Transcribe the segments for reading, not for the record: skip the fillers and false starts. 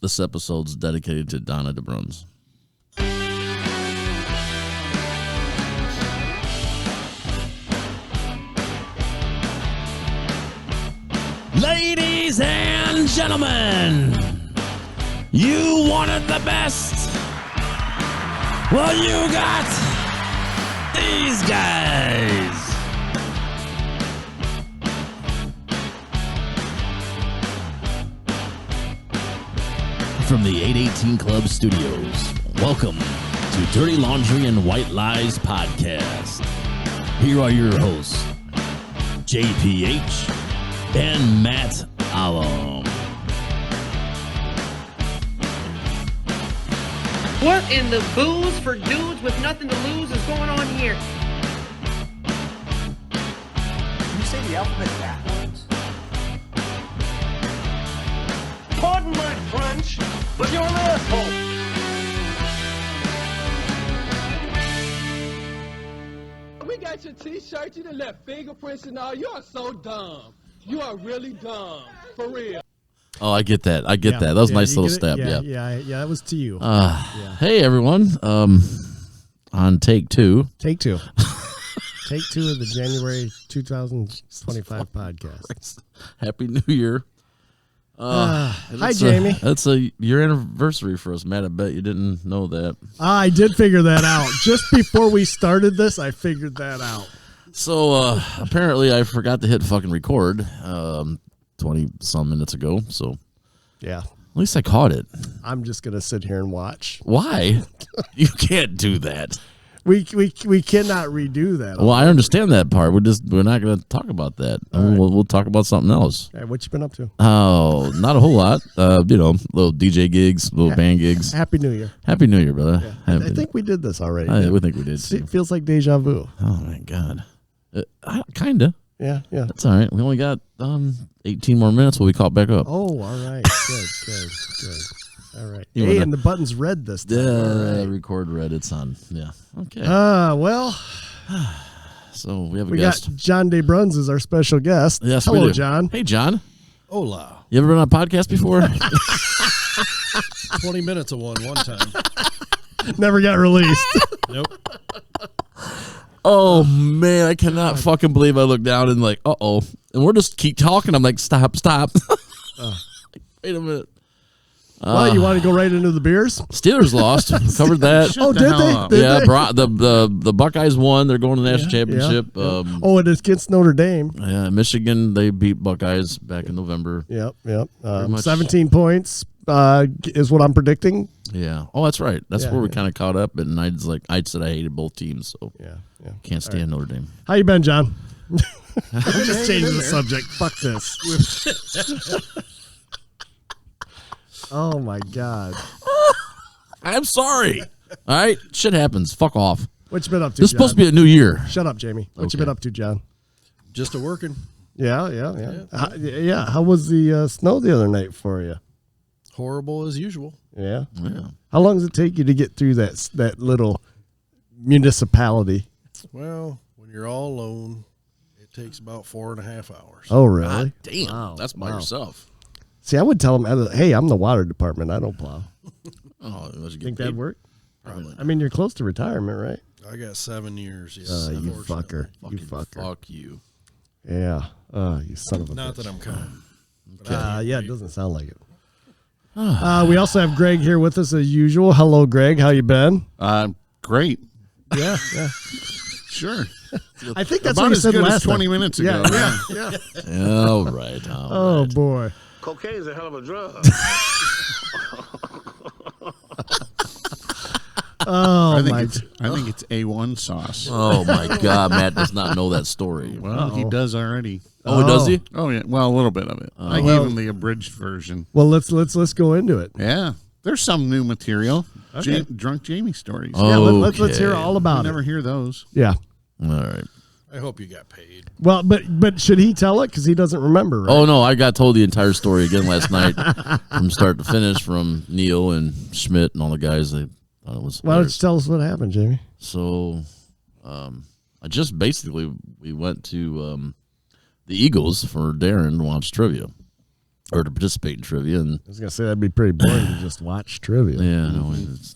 This episode's dedicated to Jon Dabrunz. Ladies and gentlemen, you wanted the best. Well, you got these guys. From the 818 Club Studios, welcome to Dirty Laundry and White Lies Podcast. Here are your hosts, JPH and Matt Alum. What in the booze for dudes with nothing to lose is going on here? Can you say the alphabet backwards? Pardon my French, but you're an asshole. We got your t-shirt, you done left fingerprints and all. You are so dumb. You are really dumb. For real. Oh, I get that. That. That was a nice little step. Yeah, that was to you. Hey, everyone. On take two. Take two. Take two of the January 2025 podcast. Happy New Year. Hi, Jamie. That's your anniversary for us, Matt. I bet you didn't know that. I did figure that out. Just before we started this, I figured that out. So, apparently I forgot to hit fucking record 20-some minutes ago. So, yeah. At least I caught it. I'm just going to sit here and watch. Why? You can't do that. We cannot redo that. Well, I understand that part. We're not going to talk about that. Right. We'll talk about something else. Right, what you been up to? Oh, not a whole lot. Little DJ gigs, little band gigs. Happy New Year. Happy New Year, brother. Yeah. I think we did this already. We think we did. It feels like deja vu. Oh my God. Kinda. Yeah. That's all right. We only got 18 more minutes. We'll be caught back up. Oh, all right. Good. All right. Hey, and the button's red this time. Yeah, record red. It's on. Yeah. Okay. Well. So we have a we guest. got Jon Dabrunz as our special guest. Yes, hello, we do. Jon. Hey, Jon. Hola. You ever been on a podcast before? 20 minutes of one time. Never got released. Nope. Oh man, I cannot fucking believe I looked down and like, and we're just keep talking. I'm like, stop. Wait a minute. Well, you want to go right into the beers? Steelers lost. Covered that. Oh, did they? Did they? The Buckeyes won. They're going to the national championship. Yeah. And it's against Notre Dame. Yeah, Michigan, they beat Buckeyes back in November. Yep. 17 points is what I'm predicting. Yeah. Oh, that's right. That's where we kind of caught up. And I said I hated both teams, so can't stand Notre Dame. How you been, Jon? I'm just changing the subject. Fuck this. Oh, my God. I'm sorry. All right? Shit happens. Fuck off. What you been up to, This is supposed to be a new year. Shut up, Jamie. What you been up to, Jon? Just working. Yeah. How was the snow the other night for you? Horrible as usual. Yeah. How long does it take you to get through that little municipality? Well, when you're all alone, it takes about 4.5 hours. Oh, really? God damn. Wow. That's by yourself. See, I would tell them, hey, I'm the water department. I don't plow. Think that'd work? Probably. I mean, you're close to retirement, right? I got 7 years. Yes, You fucker. Fuck you. Yeah. You son of a Not bitch. that I'm coming. Yeah, it doesn't sound like it. We also have Greg here with us as usual. Hello, Greg. How you been? Great. Yeah. Sure. I think that's about what you as said good last as 20 time. minutes ago. Yeah. All right. Oh, boy. Cocaine's a hell of a drug. Oh, I think it's A1 sauce. Oh, my God. Matt does not know that story. Well, he does already. Oh, does he? Oh, yeah. Well, a little bit of it. I gave him the abridged version. Well, let's go into it. Yeah. There's some new material. Okay. Drunk Jamie stories. Yeah, let's hear all about You never hear those. Yeah. All right. I hope you got paid. Well, but should he tell it? Because he doesn't remember, right? Oh, no. I got told the entire story again last night from start to finish from Neil and Schmidt and all the guys. They thought it was Why don't you tell us what happened, Jamie? So I just basically we went to the Eagles for Darren to watch trivia. or to participate in trivia. And I was gonna say that'd be pretty boring to just watch trivia. yeah, no, it's,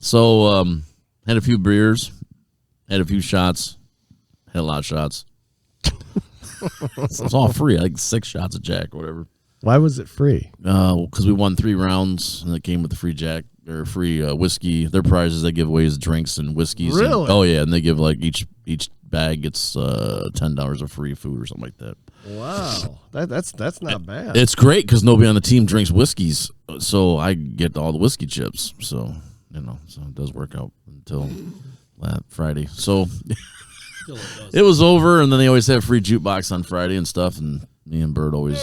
So had a few beers, had a few shots, had a lot of shots. It's all free, like 6 shots of Jack, or whatever. Why was it free? Because we won 3 rounds, and it came with the free Jack or free whiskey. Their prizes they give away is drinks and whiskeys. Really? And, oh yeah, and they give like each bag gets $10 of free food or something like that. Wow, that's not bad. It's great because nobody on the team drinks whiskeys, so I get all the whiskey chips. So so it does work out until Friday. So it was over, and then they always have free jukebox on Friday and stuff, and me and Bird always.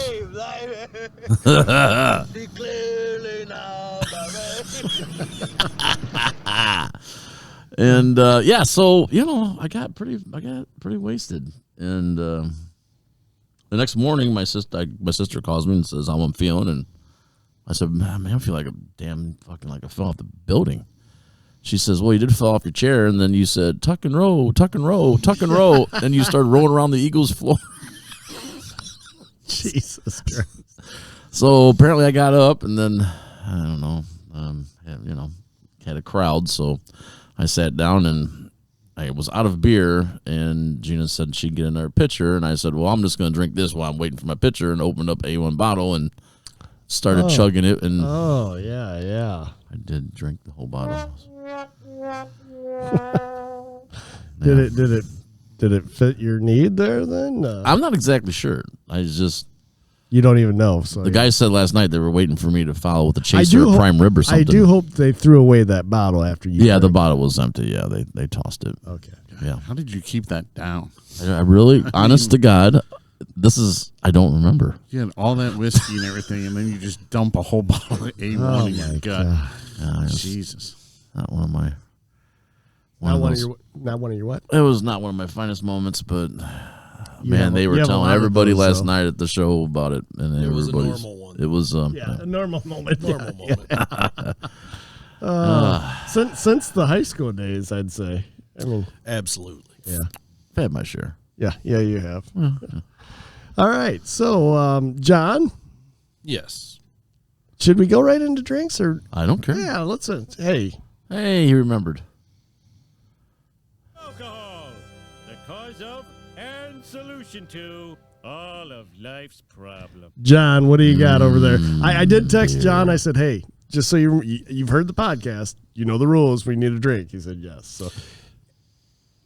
And so I got pretty wasted, and the next morning my sister calls me and says how I'm feeling, and I said, man, I feel like a damn fucking like I fell off the building. She says, well, you did fall off your chair, and then you said tuck and row, tuck and row, tuck and row, and you started rolling around the Eagles floor. Jesus Christ. So apparently I got up, and then I don't know, had a crowd, so I sat down, and I was out of beer, and Gina said she'd get another pitcher, and I said, well, I'm just going to drink this while I'm waiting for my pitcher, and opened up A1 bottle and started chugging it, and yeah. I did drink the whole bottle. Did it fit your need there then? I'm not exactly sure. You don't even know. So the guy said last night they were waiting for me to follow with a chaser or prime rib or something. I do hope they threw away that bottle after you. Yeah, the bottle was empty. Yeah, they tossed it. Okay. Yeah. How did you keep that down? I really, honest to God, I don't remember. You had all that whiskey and everything, and then you just dump a whole bottle of A1 in your gut. Jesus. Not one of my. Not one of your what? It was not one of my finest moments, but Yeah, they were you have a telling lot of everybody those, last so. night at the show about it, and It was a everybody's. normal one. It was A normal moment. Normal moment. Since the high school days, I'd say. I mean, Absolutely. yeah, I've had my share. yeah, you have. All right, so John, Yes. should we go right into drinks or? I don't care. Yeah, let's. Hey, Hey, he remembered. Alcohol, the cause of and solution to all of life's problems. John, what do you got over there? I did text John. I said, hey, just so you've heard the podcast, you know the rules. We need a drink. He said yes. So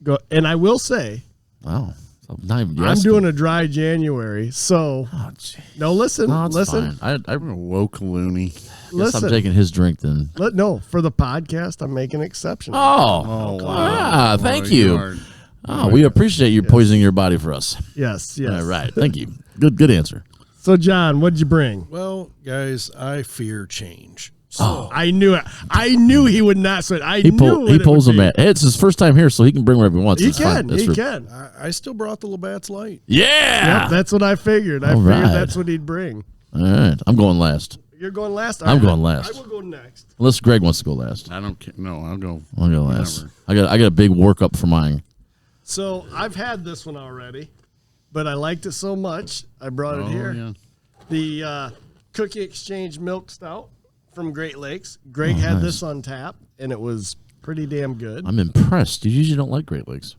go, and I will say, Wow. Not even I'm doing a dry January, so no. Listen, Fine. I'm a woke loony. Guess listen. I'm taking his drink then. No, for the podcast, I'm making an exception. Oh, wow. Thank Boy, you. We appreciate you poisoning your body for us. Yes. All right. Thank you. Good answer. So, John, what'd you bring? Well, guys, I fear change. Oh, I knew it. I knew he would not say it. He pulls them at. It's his first time here, so he can bring whatever he wants. He It's fine. can. He can. I still brought the Labatt's Light. Yeah. Yep, that's what I figured. I All figured right. that's what he'd bring. All right. I'm going last. You're going last? I'm going last. I will go next. Unless Greg wants to go last. I don't care. No, I'll go. I'll go last. Whatever. I got a big workup for mine. So, I've had this one already, but I liked it so much, I brought it here. Yeah. The Cookie Exchange Milk Stout from Great Lakes. Greg had nice. this on tap, and it was pretty damn good. I'm impressed. You usually don't like Great Lakes.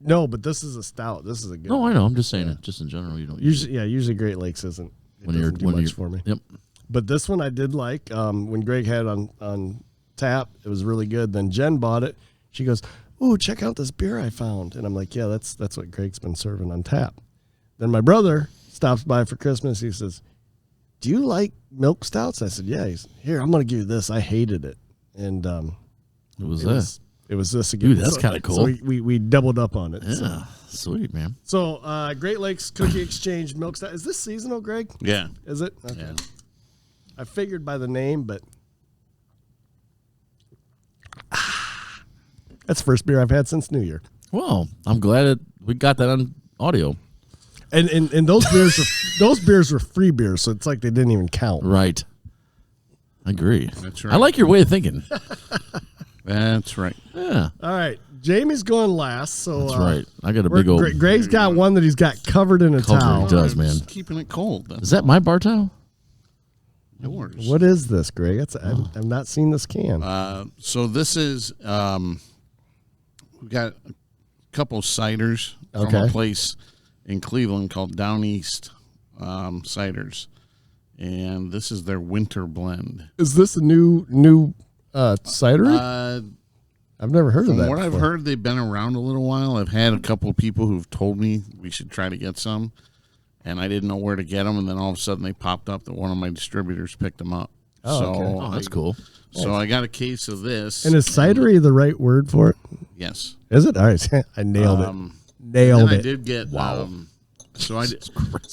No, but this is a stout. This is a good No, one. I know. I'm just saying it. Just in general, you don't Usually Great Lakes isn't. It doesn't do much for me. Yep. But this one I did like. When Greg had it on tap, it was really good. Then Jen bought it. She goes, "Oh, check out this beer I found." And I'm like, "Yeah, that's what Greg's been serving on tap." Then my brother stops by for Christmas. He says, "Do you like milk stouts?" I said, "Yeah." He's, "Here, I'm going to give you this. I hated it." And It was it was this again. Dude, that's kinda cool. So we doubled up on it. Yeah. Sweet, man. So Great Lakes Cookie Exchange Milk Stout. Is this seasonal, Greg? Yeah. Is it? Okay. Yeah. I figured by the name, but that's the first beer I've had since New Year. Well, I'm glad we got that on audio. And those beers were free beers, so it's like they didn't even count. Right. I agree. That's right. I like your way of thinking. That's right. Yeah. All right, Jamie's going last, so That's right. I got a big old. Greg's got one that he's got covered in a towel. He does, man. Just keeping it cold. Is that my bar towel? Yours. What is this, Greg? I've not seen this can. So this is we got a couple ciders from a place in Cleveland called Down East Ciders, and this is their winter blend. Is this a new cidery? I've never heard of that. From what before. I've heard, they've been around a little while. I've had a couple of people who've told me we should try to get some, and I didn't know where to get them, and then all of a sudden they popped up that one of my distributors picked them up. Oh, that's cool. So I got a case of this. And is cidery the right word for it? Yes. Is it? All right. I nailed it. Nailed it. I did get so I did,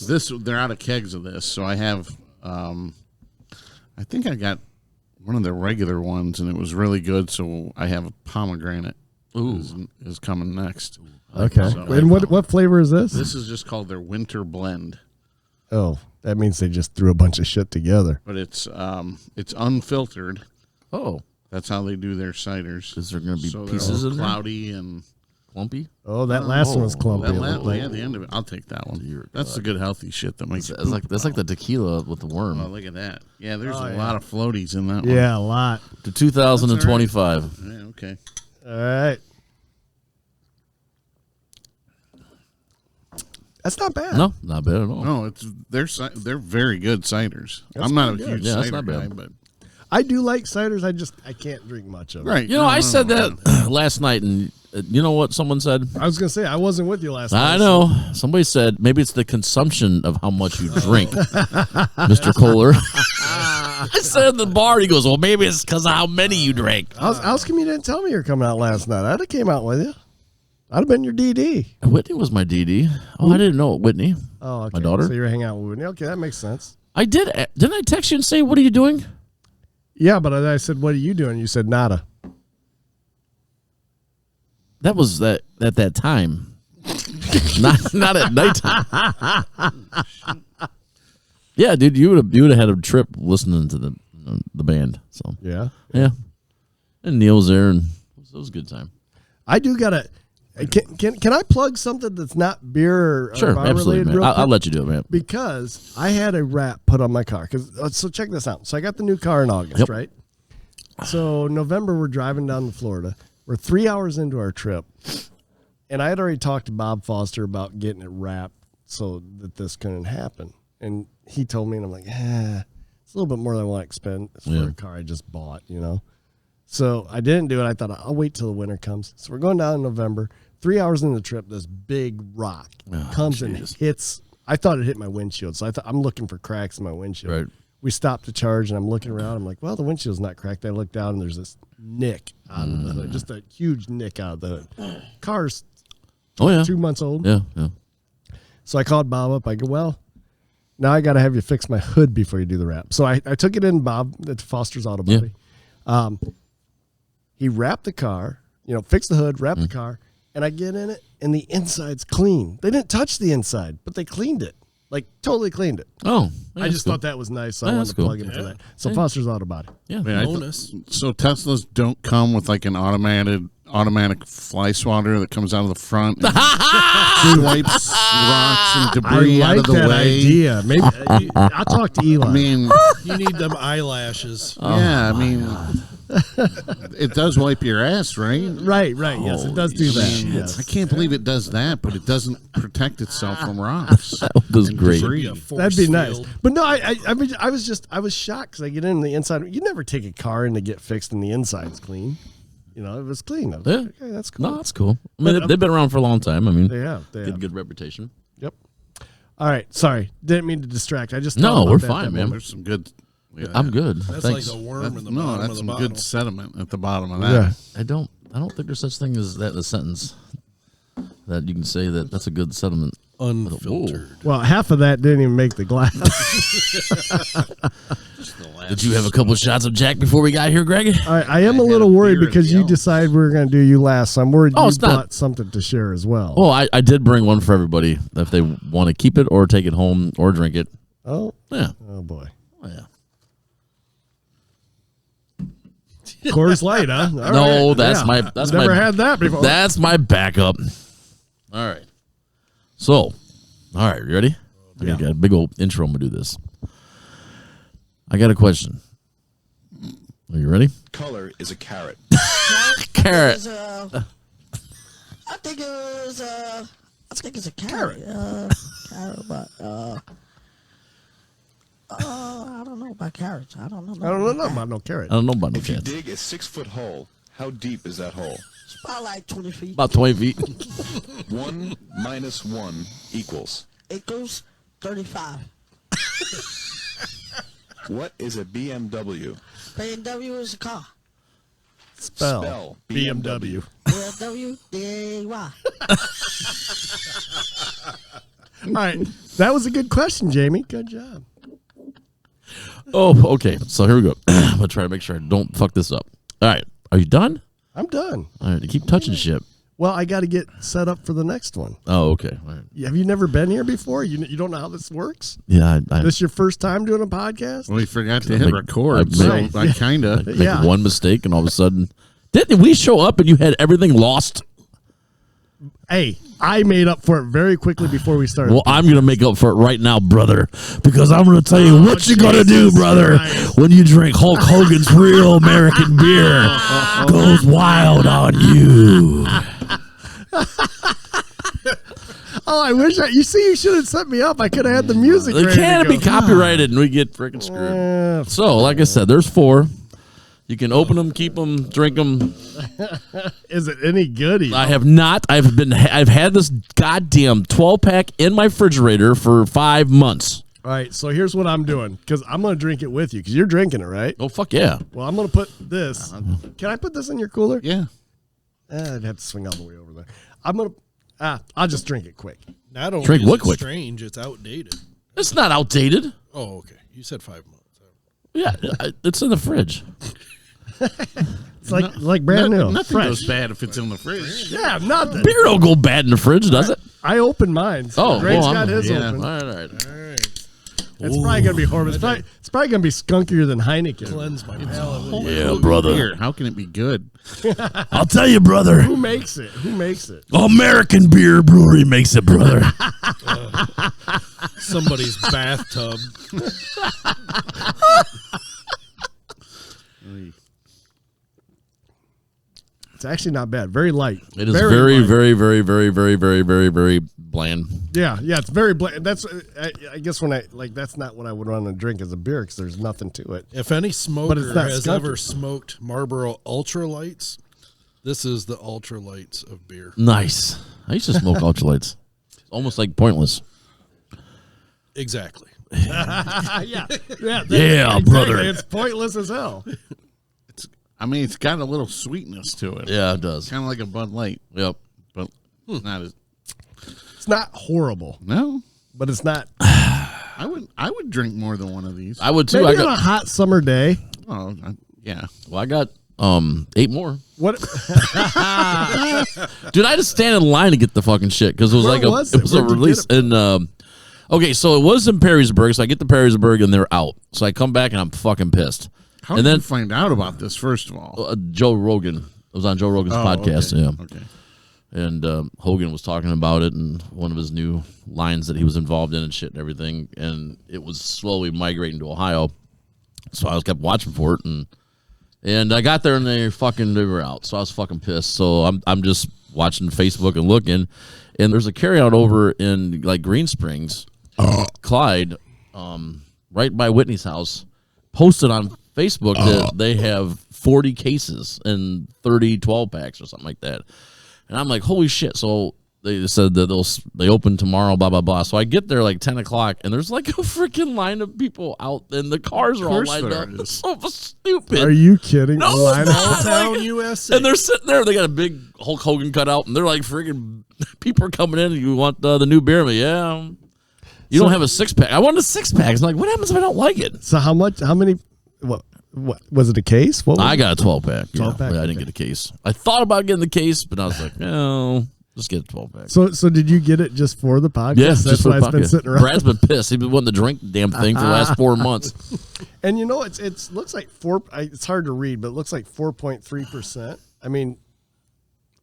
this. They're out of kegs of this, so I have. I think I got one of the regular ones, and it was really good. So I have a pomegranate. Is coming next. Okay. So and what flavor is this? This is just called their winter blend. Oh, that means they just threw a bunch of shit together. But it's unfiltered. Oh, that's how they do their ciders. Is there going to be so pieces in there? Cloudy and clumpy? Oh, that last one was clumpy. Yeah, the end of it. I'll take that one. That's the good healthy shit that makes it. That's like the tequila with the worm. Oh, look at that. Yeah, there's a lot of floaties in that one. Yeah, a lot. To 2025. Yeah, okay. All right. That's not bad. No, not bad at all. No, they're very good ciders. I'm not a huge cider guy, but I do like ciders. I can't drink much of it. right. You know, I said that last night, and you know what someone said? I was gonna say I wasn't with you last night. I know. Somebody said maybe it's the consumption of how much you drink, Mr. Kohler. I said at the bar, he goes, well, maybe it's because of how many you drank. How come you didn't tell me you were coming out last night? I'd have came out with you. I'd have been your DD. Whitney was my DD. Oh, I didn't know it, Whitney. Oh, okay. My daughter. So you were hanging out with Whitney. Okay, that makes sense. I did. Didn't I text you and say, what are you doing? Yeah, but I said, what are you doing? You said nada. That was at that time. not at nighttime. Yeah, dude, you would have had a trip listening to the band. So Yeah. And Neil was there, and it was a good time. I do gotta. Can I plug something that's not beer or Sure, bar absolutely, related? man. Real I'll quick? let you do it, man. Because I had a wrap put on my car. So check this out. So I got the new car in August, right? So November we're driving down to Florida. We're 3 hours into our trip, and I had already talked to Bob Foster about getting it wrapped so that this couldn't happen. And he told me, and I'm like, it's a little bit more than I want to expend for a car I just bought, you know. So I didn't do it. I thought I'll wait till the winter comes. So we're going down in November. 3 hours into the trip, this big rock comes and hits. I thought it hit my windshield, so I thought I'm looking for cracks in my windshield. Right. We stopped to charge, and I'm looking around. I'm like, well, the windshield's not cracked. I look down, and there's this nick out of the hood, just a huge nick out of the hood. Car's 2 months old. Yeah. So I called Bob up. I go, well, now I got to have you fix my hood before you do the wrap. So I took it in, Bob, at Foster's Auto Body. Yeah. He wrapped the car, fixed the hood, wrapped the car, and I get in it, and the inside's clean. They didn't touch the inside, but they cleaned it. Like, totally cleaned it. Oh. I just thought that was nice, so I wanted to plug in for that. So Foster's Auto Body. Yeah. Bonus. So Teslas don't come with like an automatic fly swatter that comes out of the front and wipes rocks and debris out of the way. Idea. Maybe I'll talk to Eli. I mean, You need them eyelashes. I mean, it does wipe your ass, right? Right. Yes, it does do that. Shit. Yes. I can't believe it does that, but it doesn't protect itself from rocks. That was and great. debris. That'd be nice. But no, I mean, I was shocked because I get in the inside. You never take a car in to get fixed and the inside's clean. It was clean. I was like, okay, that's cool. No, that's cool. I mean, they've been around for a long time. I mean, They have. good reputation. Yep. All right. Sorry. Didn't mean to distract. I just No, thought about we're that fine, that man. moment. There's some good. I'm good. That's Thanks. like a worm in the No, bottom that's of the some bottle. good sediment at the bottom of that. Yeah. I don't think there's such thing as that in a sentence that you can say that's a good settlement. Unfiltered. Well, half of that didn't even make the glass. Did you have a couple shots of Jack before we got here, Greg? I am a little worried because you decided we were going to do you last. So I'm worried you it's not- brought something to share as well. Oh, I did bring one for everybody if they want to keep it or take it home or drink it. Oh. Yeah. Oh, boy. Oh, yeah. Coors Light, huh? All No, right. that's Yeah. that's Never my had that before. That's my backup. All right. So, all right, you ready? Yeah. I got a big old intro. I'm gonna do this. I got a question. Are you ready? Color is a carrot. Carrot. I think it's a carrot. Carrot, but I don't know about carrots. I don't know. I don't know about no carrot. I don't know about no If you carrot. dig a 6-foot hole, how deep is that hole? It's about like 20 feet. About 20 feet. 1 minus 1 equals. It goes 35. What is a BMW? BMW is a car. Spell BMW. BMW, D-A-Y. All right. That was a good question, Jamie. Good job. Oh, okay. So here we go. I'm gonna try to make sure I don't fuck this up. All right. Are you done? I'm done. All right. You keep touching shit. Well, I got to get set up for the next one. Oh, okay. All right. Have you never been here before? You don't know how this works? Yeah. This your first time doing a podcast? Well, we forgot to hit record, I so make- I kind of. Make one mistake, and all of a sudden, didn't we show up and you had everything lost? Hey, I made up for it very quickly before we started. Well, I'm gonna make up for it right now, brother, because I'm gonna tell you what you gotta do, brother, when you drink Hulk Hogan's real American beer. Goes wild on you. Oh, I wish you should have set me up. I could have had the music. It ready can't to be go. copyrighted, and we get freaking screwed. So, like I said, there's 4. You can open them, keep them, drink them. Is it any good? I have not. I've had this goddamn 12-pack in my refrigerator for 5 months. All right, so here's what I'm doing, because I'm going to drink it with you, because you're drinking it, right? Oh, fuck yeah. Well, I'm going to put this. Can I put this in your cooler? Yeah. I'd have to swing all the way over there. I'm going to, I'll just drink it quick. Not only Drink is what it quick? strange, it's outdated. It's not outdated. Oh, okay. You said 5 months. Yeah, it's in the fridge. It's like brand new. Nothing fresh. goes bad if it's in the fridge. Yeah, nothing. Beer don't go bad in the fridge, does it? I opened mine. So Greg's got his open. All right. It's probably going to be horrible. It's probably going to be skunkier than Heineken. Cleanse my palate. Yeah, brother. Beer. How can it be good? I'll tell you, brother. Who makes it? American Beer Brewery makes it, brother. Somebody's bathtub. It's actually not bad. Very light. It is very, very, very, very, very, very, very, very bland. Yeah, it's very bland. That's I guess that's not what I would want to drink as a beer, because there's nothing to it. If any smoker not has skunky. ever smoked Marlboro Ultralights, this is the Ultralights of beer. Nice. I used to smoke ultralights. Almost like pointless. Exactly. Yeah, brother. It's pointless as hell. It's got a little sweetness to it. Yeah, it does. Kind of like a Bud Light. Yep. But not as. It's not horrible. No, but it's not. I would drink more than one of these. I would too. Maybe on a hot summer day. Oh, yeah. Well, I got 8 more. What? Dude, I had to stand in line to get the fucking shit because it was Where was it? it was a Where'd you release get it in. Okay, so it was in Perrysburg, so I get to Perrysburg and they're out. So I come back and I'm fucking pissed. How and did then you find out about this? First of all, Joe Rogan. It was on Joe Rogan's podcast. Okay. Yeah. Okay. And Hogan was talking about it and one of his new lines that he was involved in and shit and everything. And it was slowly migrating to Ohio. So I kept watching for it. And I got there and they were out. So I was fucking pissed. So I'm just watching Facebook and looking. And there's a carryout over in like Green Springs, Clyde, right by Whitney's house, posted on Facebook that they have 40 cases and 30 12-packs or something like that. And I'm like, holy shit. So they said that they open tomorrow, blah, blah, blah. So I get there like 10 o'clock, and there's like a freaking line of people out, and the cars are all lined up. It's so stupid. Are you kidding? No, Line up? Town USA. and they're sitting there. They got a big Hulk Hogan cutout, and they're like freaking people are coming in, and you want the new beer? I'm like, yeah. You don't have a 6-pack. I want a 6-pack. I'm like, what happens if I don't like it? So how much? How many? What was it? A case? What? I got a 12-pack. 12-pack, I didn't get a case. I thought about getting the case, but I was like, no. Just get a 12-pack. So did you get it just for the podcast? Yeah, That's just for why the it's been podcast. sitting around. Brad's been pissed. He's been wanting to drink the damn thing for the last 4 months. And you know, it's looks like it's hard to read, but it looks like 4.3%. I mean,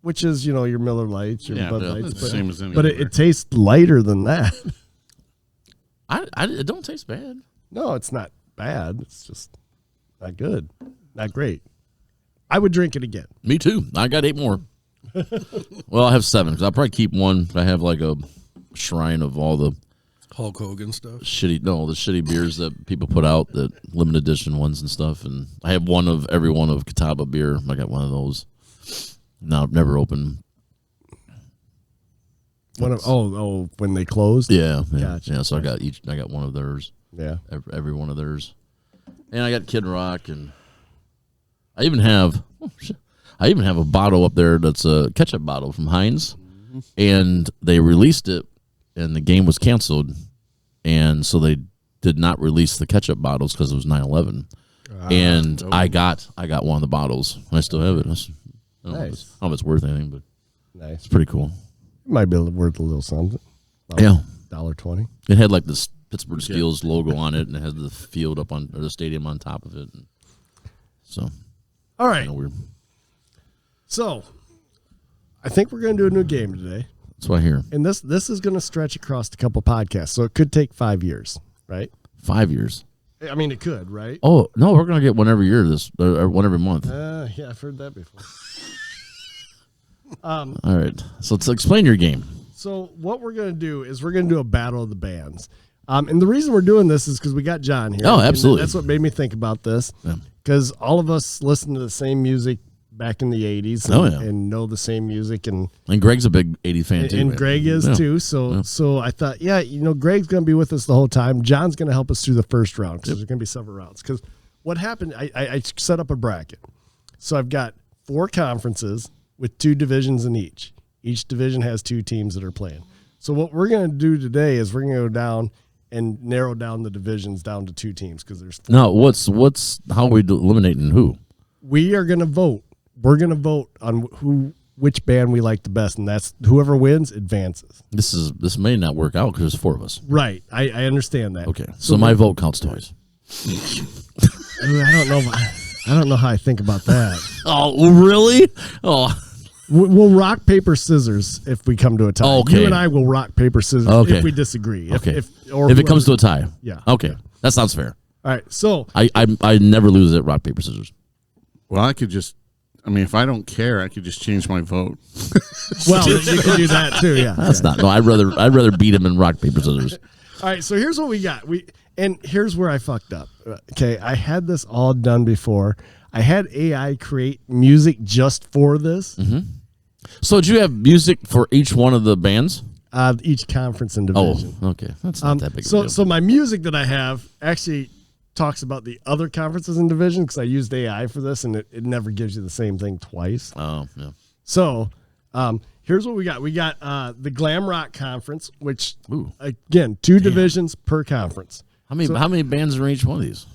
which is, you know, your Miller Lights, your Bud Lights. It's the same as but it tastes lighter than that. It don't taste bad. No, it's not bad. It's just not good. Not great. I would drink it again. Me too. I got 8 more. Well, I have 7 because I'll probably keep one. I have like a shrine of all the Hulk Hogan stuff. the shitty beers that people put out, the limited edition ones and stuff. And I have one of every one of Catawba beer. I got one of those. No, I've never opened. When they closed? Yeah. Gotcha. Yeah, so I got one of theirs. Yeah. Every one of theirs. And I got Kid Rock, and I even have a bottle up there that's a ketchup bottle from Heinz. And they released it and the game was canceled, and so they did not release the ketchup bottles because it was 9/11. And I got one of the bottles. I still have it. I don't know if it's worth anything, but it's pretty cool. It might be worth a little something. Yeah. $1.20. It had like this Pittsburgh Steelers logo on it, and it had the field up on, or the stadium on top of it. So, all right. Kind of weird. So, I think we're going to do a new game today. That's what I hear. And this is going to stretch across a couple podcasts, so it could take 5 years, right? 5 years. I mean, it could, right? Oh no, we're going to get one every year. Or one every month. Yeah, I've heard that before. All right. So let's explain your game. So what we're going to do is we're going to do a battle of the bands. And the reason we're doing this is because we got John here. Oh, absolutely. And that's what made me think about this. Because all of us listen to the same music back in the 80s and know the same music. And Greg's a big 80s fan, too. And Greg is, too. So I thought, Greg's going to be with us the whole time. John's going to help us through the first round because there's going to be several rounds. Because what happened, I set up a bracket. So I've got 4 conferences with 2 divisions in each. Each division has 2 teams that are playing. So what we're going to do today is we're going to go down and narrow down the divisions down to 2 teams because there's 4. Now, how are we eliminating who? We are going to vote. We're going to vote on which band we like the best, and that's whoever wins advances. This may not work out because there's 4 of us. Right. I understand that. Okay. So my vote counts twice. I don't know how I think about that. Oh, really? Oh. We'll rock, paper, scissors if we come to a tie. Okay. You and I will rock, paper, scissors if we disagree. Okay. If it comes to a tie. Yeah. Okay. That sounds fair. All right. So I never lose at rock, paper, scissors. Well, if I don't care, I could just change my vote. Well, you can do that too. Yeah. That's not. No, I'd rather beat him in rock, paper, scissors. All right. So here's what we got. And here's where I fucked up. Okay. I had this all done before. I had AI create music just for this. Mm-hmm. So, do you have music for each one of the bands? Each conference and division. Oh, okay. That's not that big of a deal. So my music that I have actually talks about the other conferences and divisions because I used AI for this, and it never gives you the same thing twice. Oh, yeah. So here's what we got. We got the Glam Rock Conference, which, again, 2 divisions per conference. How many bands are in each one of these?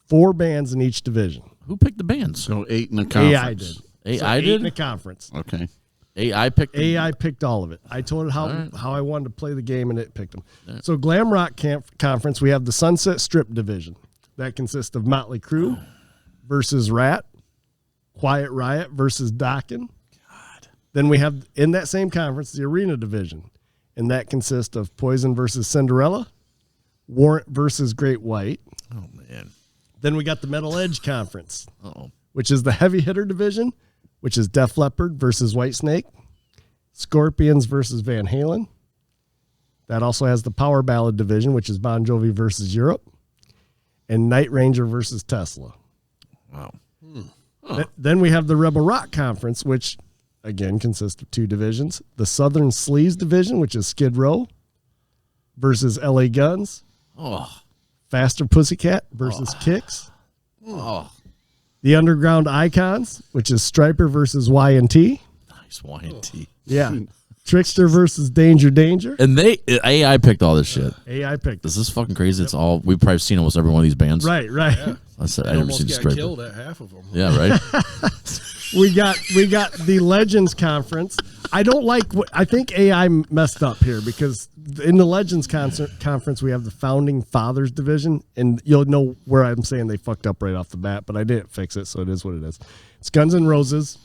4 bands in each division. Who picked the bands? So 8 in a conference. AI did. AI did? 8 in a conference. Okay. AI picked all of it. I told it how I wanted to play the game, and it picked them. Right. So Glam Rock Conference, we have the Sunset Strip division. That consists of Motley Crue versus Rat, Quiet Riot versus Dokken. God. Then we have, in that same conference, the Arena division, and that consists of Poison versus Cinderella, Warrant versus Great White. Oh, man. Then we got the Metal Edge Conference, Uh-oh. which is the heavy hitter division, which is Def Leppard versus Whitesnake, Scorpions versus Van Halen. That also has the Power Ballad division, which is Bon Jovi versus Europe, and Night Ranger versus Tesla. Wow. Then we have the Rebel Rock Conference, which, again, consists of 2 divisions. The Southern Sleaze division, which is Skid Row versus LA Guns. Oh. Faster Pussycat versus Kicks. Oh. The Underground Icons, which is Striper versus Y&T. Nice Y&T. Yeah. Trickster versus Danger. And AI picked all this shit. AI picked. This is fucking crazy. It's all, we've probably seen almost every one of these bands. Right. Yeah. I said, I They never almost seen got Striper. killed at half of them. Yeah, right. We got the Legends Conference, I don't like what I think AI messed up here because in the Legends conference we have the Founding Fathers division, and you'll know where I'm saying they fucked up right off the bat, but I didn't fix it, so it is what it is. It's Guns N' Roses,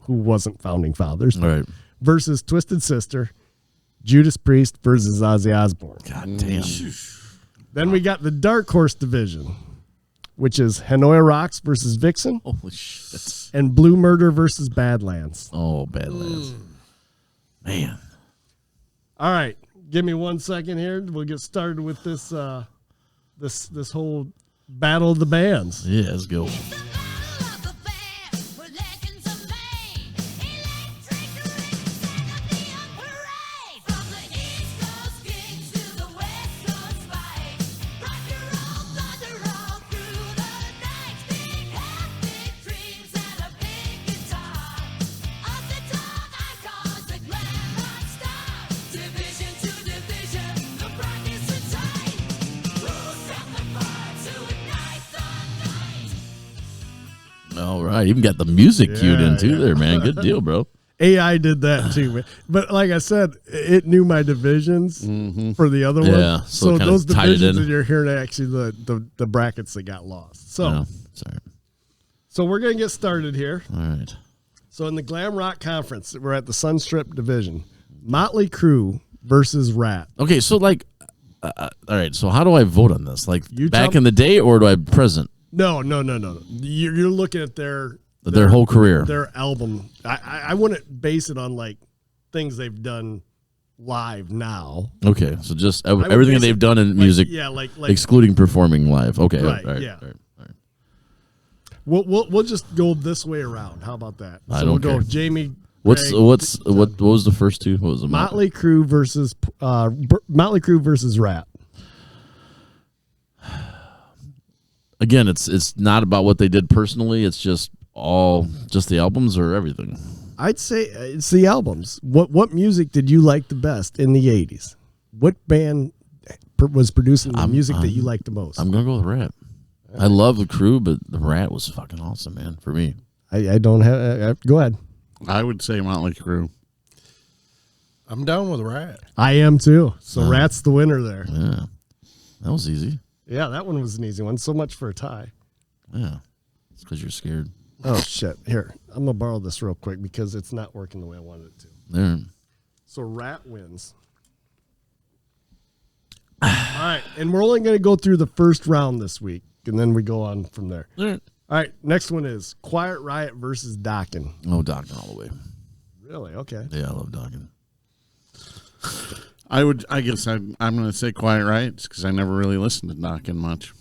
who wasn't Founding Fathers, right, versus Twisted Sister, Judas Priest versus Ozzy Osbourne. God damn. Then we got the Dark Horse division, which is Hanoi Rocks versus Vixen. Holy shit. And Blue Murder versus Badlands. Oh, Badlands. Man. All right. Give me 1 second here. We'll get started with this this whole Battle of the Bands. Yeah, let's go. All right, even got the music cued in too there, man. Good deal, bro. AI did that too, man. But like I said, it knew my divisions for the other one. Yeah, so it those tied it divisions in. that you're hearing are actually the brackets that got lost. So, Oh, sorry. so we're gonna get started here. All right. So in the Glam Rock Conference, we're at the Sunstrip division. Motley Crue versus Rat. Okay, so like, all right. So how do I vote on this? Like You back tell- in the day, or do I present No. You're looking at their whole career? their album. I wouldn't base it on like things they've done live now. Okay, so just would everything base they've it done in like- music, yeah, like excluding performing live. Okay, Right, all right, yeah. all right, all right. We'll just go this way around. How about that? I So don't we'll go care. Jamie. What Greg, was the first two? What was the Motley Crue versus Rat. Again, it's not about what they did personally. It's just the albums or everything. I'd say it's the albums. What music did you like the best in the 80s? What band was producing the music that you liked the most? I'm gonna go with Rat. I love the Crew, but the Rat was fucking awesome, man. For me, I don't have. Go ahead. I would say Motley Crue. I'm down with Rat. I am too. So Rat's the winner there. yeah, that was easy. Yeah, that one was an easy one. So much for a tie. Yeah, it's because you're scared. Oh shit! Here, I'm gonna borrow this real quick because it's not working the way I wanted it to. There. So Rat wins. All right, and we're only gonna go through the first round this week, and then we go on from there. All right. All right, next one is Quiet Riot versus Dokken. Oh, Dokken all the way. Really? Okay. Yeah, I love Dokken. I guess I'm going to say Quiet Riot because I never really listened to Dokken much.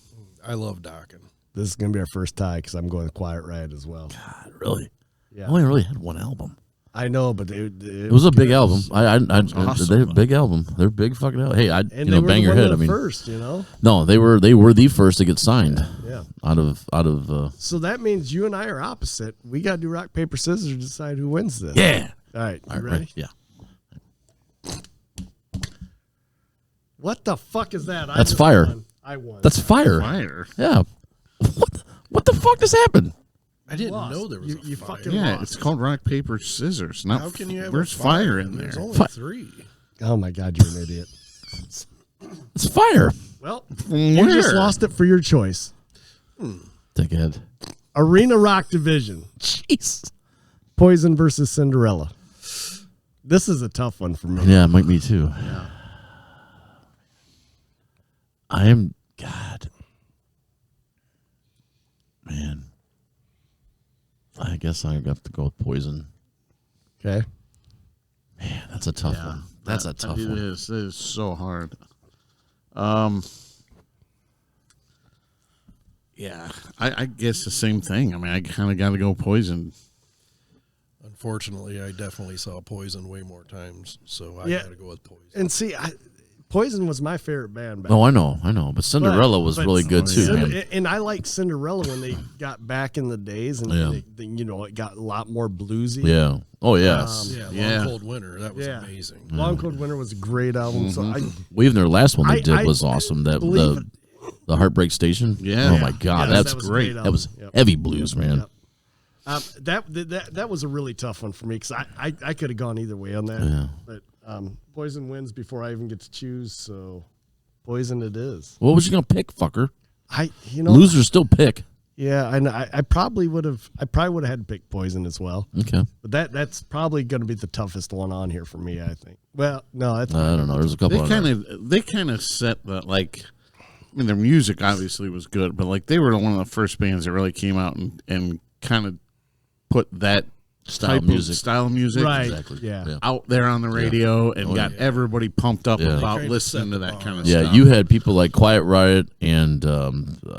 I love Dokken. This is gonna be our first tie because I'm going Quiet Riot as well. God, really? Yeah. I only really had one album. I know, but It was a big album. awesome. They're a big album. They're a big fucking album. Hey, and you they know, were bang the your one head. of I the mean, first, you know. no, they were the first to get signed. Yeah. Out of. So that means you and I are opposite. We got to do rock paper scissors to decide who wins this. Yeah. All right. You All right, ready? right, yeah. What the fuck is that? That's fire. I won. That's fire. Fire. Yeah. What the fuck just happened? I didn't Lost. know there was You a fire. fucking Yeah, lost. it's called rock, paper, scissors. Not How can you have Where's a fire? in there? There's only Fi- 3. Oh my God, you're an idiot. It's fire. Well, you just lost it for your choice. Dickhead. Arena Rock Division. Jeez. Poison versus Cinderella. This is a tough one for me. Yeah, Mike, me too. I am God. Man. I guess I have to go with Poison. Okay. Man, that's a tough one. That's a tough It one. is. It is so hard. Yeah, I guess the same thing. I mean, I kind of got to go Poison. Unfortunately, I definitely saw Poison way more times, so I Yeah. got to go with Poison. And see, Poison was my favorite band back Oh, I know. But Cinderella was but really good too, man. And I liked Cinderella when they got back in the days, and Yeah. it got a lot more bluesy. Yeah. Oh, yes. Long Cold Winter, that was amazing. Long Cold Winter was a great album. So Well, even their last one they I- did I was awesome. That believe the Heartbreak Station. Yeah. Oh my God, Yes, that's that was a great. great That was album. Yep. heavy blues, man. Yep. That was a really tough one for me because I could have gone either way on that. Yeah. But Poison wins before I even get to choose, so Poison it is. What was you gonna pick, fucker? Losers still pick. Yeah, I probably would have. I probably would have had to pick Poison as well. Okay. But that's probably going to be the toughest one on here for me, I think. Well, no, that's I don't know. There's a couple. They kind of set the like. I mean, their music obviously was good, but like they were one of the first bands that really came out and kind of put that style of music right? Exactly. Yeah. out there on the radio and got everybody pumped up about listening to that kind of stuff. Yeah, you had people like Quiet Riot and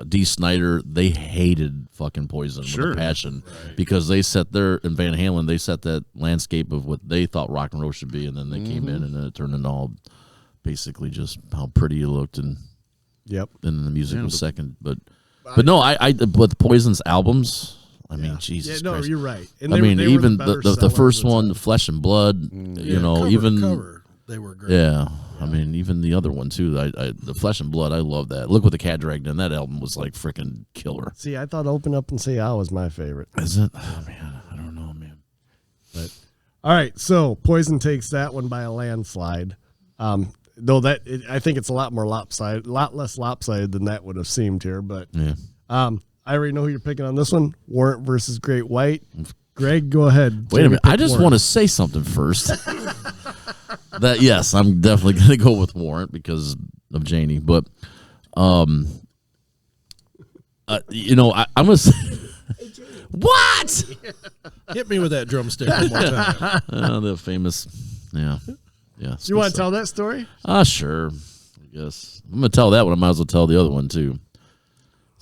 Dee Snider. They hated fucking Poison with a passion because they set and Van Halen, they set that landscape of what they thought rock and roll should be, and then they came in and then it turned into all basically just how pretty you looked and and then the music was second. But no, but Poison's albums. I mean, Jesus Christ. You're right. And I mean, even the first one, Flesh and Blood, cover, they were great. Yeah. I mean, even the other one, too. The Flesh and Blood, I love that. Look What the Cat Dragged In. That album was like freaking killer. See, I thought Open Up and Say I was my favorite. Is it? Oh, man. I don't know, man. But all right, so Poison takes that one by a landslide. Though I think it's a lot less lopsided than that would have seemed here. But I already know who you're picking on this one. Warrant versus Great White. Greg, go ahead. Wait a minute. I just want to say something first. That yes, I'm definitely going to go with Warrant because of Janie. But, I'm going to say. What? Hit me with that drumstick one more time. The famous, yeah. You want to tell that story? Sure. I guess I'm going to tell that one. I might as well tell the other one too.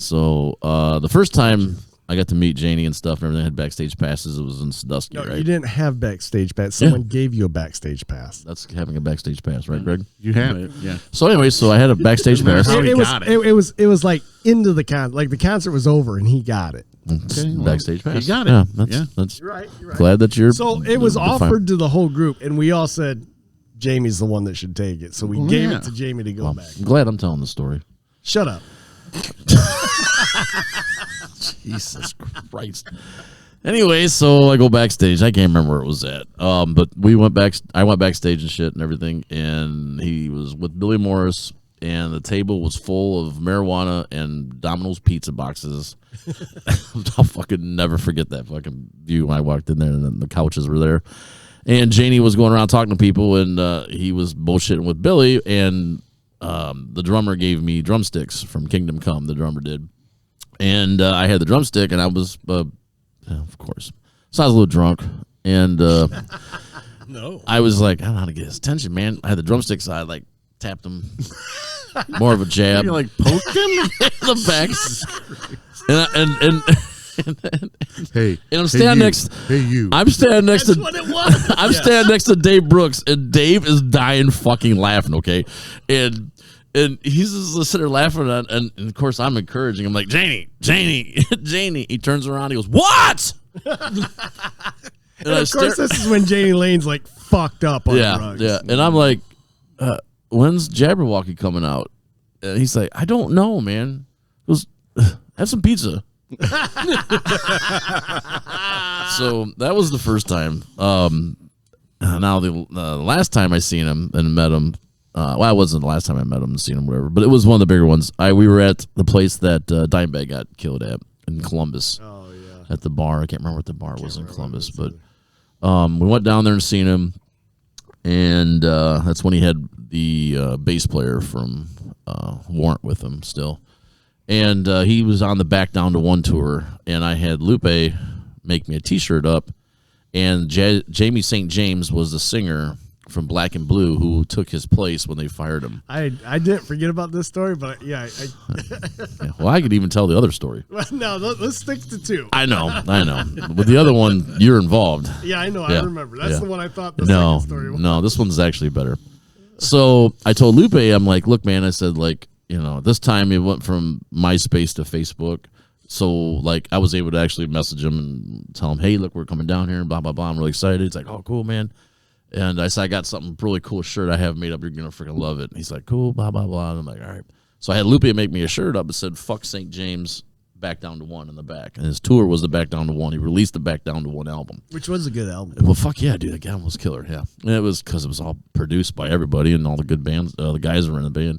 So the first time I got to meet Janie and stuff, and everything, I had backstage passes. It was in Sandusky, right? You didn't have backstage pass. Someone gave you a backstage pass. That's having a backstage pass, right, Greg? You had it, yeah. So anyway, I had a backstage pass. It was like into the concert. Like the concert was over, and he got it. Okay, backstage pass. You got it. Yeah, that's you're right. Glad that you're. So it was offered to the whole group, and we all said Jamie's the one that should take it. So we gave it to Jamie to go back. I'm glad I'm telling the story. Shut up. Jesus Christ. Anyway, so I go backstage. I can't remember where it was at. But we went back. I went backstage and shit and everything. And he was with Billy Morris, and the table was full of marijuana and Domino's pizza boxes. I'll fucking never forget that fucking view when I walked in there, and then the couches were there. And Janie was going around talking to people, and he was bullshitting with Billy, and the drummer gave me drumsticks from Kingdom Come. The drummer did. And I had the drumstick, and I was, of course. So I was a little drunk, and no, I was like, I don't know how to get his attention, man. I had the drumsticks, so I like tapped him, more of a jab. You like poked him in the back, and hey, and I'm standing next. Hey, you. I'm standing next That's to. what it was. I'm standing next to Dave Brooks, and Dave is dying fucking laughing. Okay, and he's just sitting there laughing, and of course I'm encouraging him, like Janie. He turns around, he goes, "What?" And of course, this is when Janie Lane's like fucked up on drugs. Yeah, and I'm like, "When's Jabberwocky coming out?" And he's like, "I don't know, man." He goes, "Have some pizza." So that was the first time. Now the last time I seen him and met him, well, it wasn't the last time I met him and seen him, whatever, but it was one of the bigger ones. We were at the place that Dimebag got killed at in Columbus. Oh yeah, at the bar. I can't remember what the bar was in Columbus, but we went down there and seen him, and that's when he had the bass player from Warrant with him still. And he was on the Back Down to One tour, and I had Lupe make me a T-shirt up, and Jamie St. James was the singer from Black and Blue who took his place when they fired him. I didn't forget about this story, but yeah. Yeah, well, I could even tell the other story. Well, no, let's stick to two. I know. With the other one, you're involved. Yeah, I know. Yeah. I remember. That's the one I thought the second story was. No, this one's actually better. So I told Lupe, I'm like, look, man, I said, like, this time it went from MySpace to Facebook. So, like, I was able to actually message him and tell him, hey, look, we're coming down here, and blah, blah, blah. I'm really excited. He's like, oh, cool, man. And I said, I got something really cool shirt I have made up. You're going to freaking love it. And he's like, cool, blah, blah, blah. And I'm like, all right. So I had Lupe make me a shirt up that said, fuck St. James, Back Down to One in the back, and his tour was the Back Down to One. He released the Back Down to One album, which was a good album. Well, fuck yeah, dude, that album was killer. Yeah, and it was because it was all produced by everybody and all the good bands. The guys were in the band.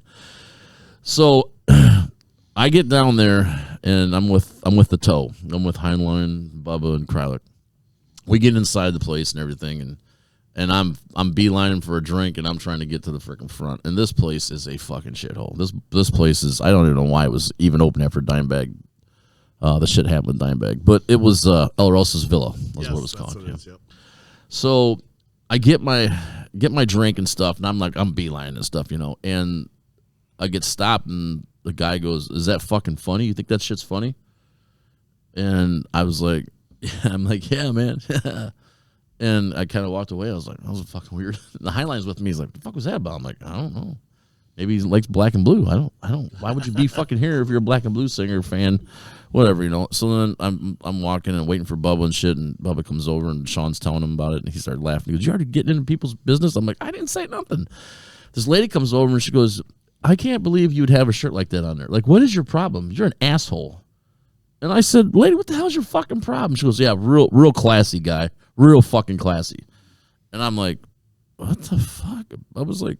So I get down there and I'm with the Toe. I'm with Heinlein, Bubba, and Krylik. We get inside the place and everything, and I'm beelining for a drink, and I'm trying to get to the freaking front. And this place is a fucking shithole. This place is, I don't even know why it was even open after Dimebag. The shit happened with Dimebag, but it was El Rosa's Villa. That's what it was called. It is, yep. So I get my drink and stuff, and I'm beelining and stuff, and I get stopped, and the guy goes, "Is that fucking funny? You think that shit's funny?" And I was like, I'm like, "Yeah, man." And I kind of walked away. I was like, "That was fucking weird." And the Highline's with me. He's like, "What the fuck was that about?" I'm like, "I don't know. Maybe he likes Black and Blue. I don't. Why would you be fucking here if you're a Black and Blue singer fan?" Whatever, So then I'm walking and waiting for Bubba and shit, and Bubba comes over and Sean's telling him about it, and he started laughing. He goes, "You already getting into people's business?" I'm like, "I didn't say nothing." This lady comes over and she goes, "I can't believe you would have a shirt like that on there. Like, what is your problem? You're an asshole." And I said, "Lady, what the hell's your fucking problem?" She goes, "Yeah, real classy guy, real fucking classy." And I'm like, "What the fuck?" I was like,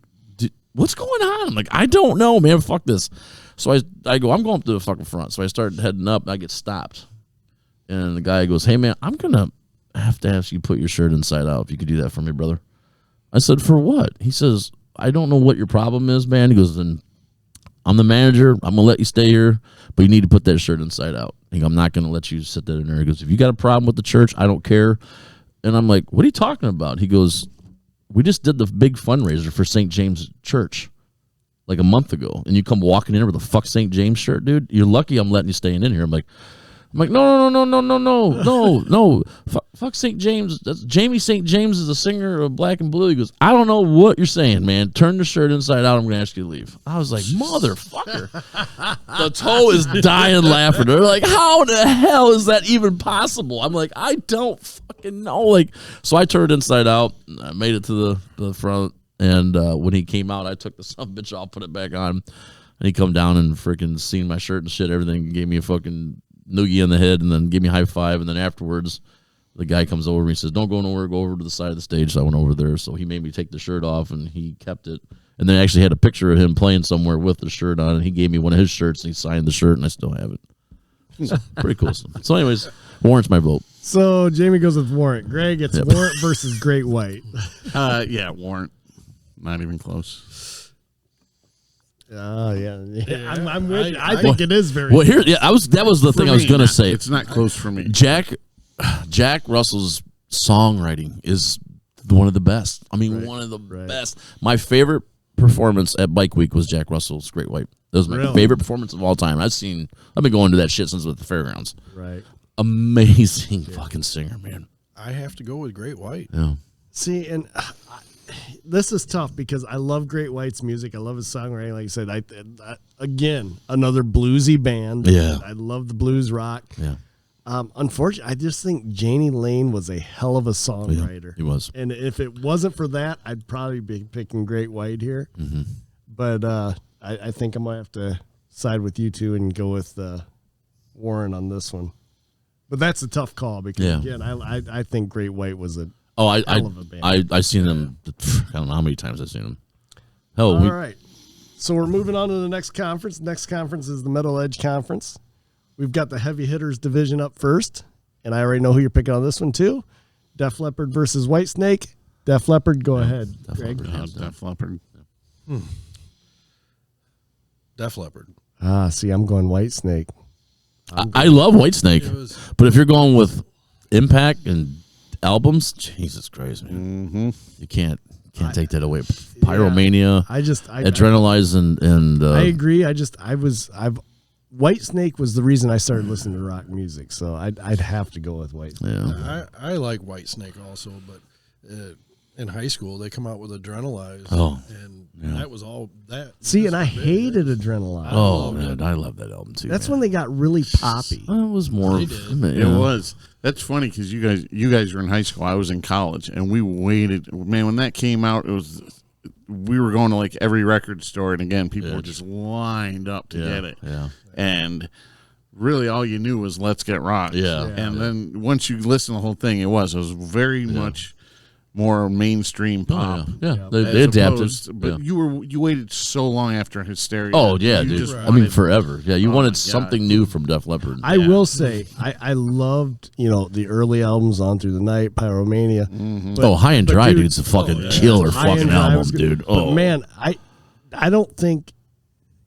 "What's going on?" I'm like, "I don't know, man. Fuck this." So I go, "I'm going up to the fucking front." So I start heading up, and I get stopped. And the guy goes, "Hey, man, I'm going to have to ask you to put your shirt inside out if you could do that for me, brother." I said, "For what?" He says, "I don't know what your problem is, man." He goes, "Then I'm the manager. I'm going to let you stay here, but you need to put that shirt inside out." He goes, "I'm not going to let you sit there in there." He goes, "If you got a problem with the church, I don't care." And I'm like, "What are you talking about?" He goes, "We just did the big fundraiser for St. James Church like a month ago, and you come walking in here with a fuck St. James shirt, dude. You're lucky I'm letting you stay in here." I'm like, No. Fuck St. James. That's Jamey St. James is a singer of Black and Blue." He goes, "I don't know what you're saying, man. Turn the shirt inside out. I'm going to ask you to leave." I was like, motherfucker. The Toe is dying laughing. They're like, "How the hell is that even possible?" I'm like, "I don't fucking know." Like, so I turned inside out. I made it to the front. And when he came out, I took the son of a bitch off, put it back on. And he come down and freaking seen my shirt and shit, everything, and gave me a fucking noogie in the head, and then gave me a high five. And then afterwards, the guy comes over and he says, "Don't go nowhere, go over to the side of the stage." So I went over there. So he made me take the shirt off, and he kept it. And then I actually had a picture of him playing somewhere with the shirt on, and he gave me one of his shirts, and he signed the shirt, and I still have it. It's pretty cool stuff. So anyways, Warrant's my vote. So Jamey goes with Warrant. Greg, it's Warrant versus Great White. Yeah, Warrant. Not even close. Oh yeah. I'm with you. I think it is very. Well, here, that was the thing I was gonna say. It's not close for me. Jack Russell's songwriting is one of the best. I mean, one of the best. My favorite performance at Bike Week was Jack Russell's Great White. That was my favorite performance of all time. I've been going to that shit since with the fairgrounds. Right. Amazing fucking singer, man. I have to go with Great White. Yeah. See, and this is tough because I love Great White's music. I love his songwriting. Like I said, I again, another bluesy band. Yeah. I love the blues rock. Yeah. Unfortunately, I just think Jani Lane was a hell of a songwriter. Yeah, he was. And if it wasn't for that, I'd probably be picking Great White here. Mm-hmm. But I think I'm going to have to side with you two and go with Warren on this one. But that's a tough call because, again, I think Great White was a hell of a band. I seen them. I don't know how many times I've seen them. All right. So we're moving on to the next conference. Next conference is the Metal Edge Conference. We've got the Heavy Hitters division up first, and I already know who you're picking on this one too. Def Leppard versus Whitesnake. Def Leppard, go ahead. Greg. Def Leppard. Def Leppard. See, I'm going Whitesnake. I love Whitesnake, but if you're going with impact and albums, Jesus Christ, man, you can't take that away. Pyromania, Adrenalize, and I agree. Whitesnake was the reason I started listening to rock music, so I'd have to go with Whitesnake. Yeah. I like Whitesnake also, but in high school they come out with Adrenalize, and that was all that. See, and I hated Adrenalize. Oh man, I love that album too. That's when they got really poppy. Well, it was more. It was. That's funny because you guys were in high school. I was in college, and we waited. Man, when that came out, we were going to like every record store, and again, people were just lined up to get it. Yeah. And really all you knew was "Let's Get Rocked." Yeah. And then once you listen to the whole thing, it was very much more mainstream pop. They adapted. But you waited so long after Hysteria. Oh yeah, You dude. just I mean, forever. Yeah, you wanted something new from Def Leppard. I will say, I loved, the early albums, On Through the Night, Pyromania. But, High and Dry, dude, it's a fucking killer fucking album, dude. But man, I don't think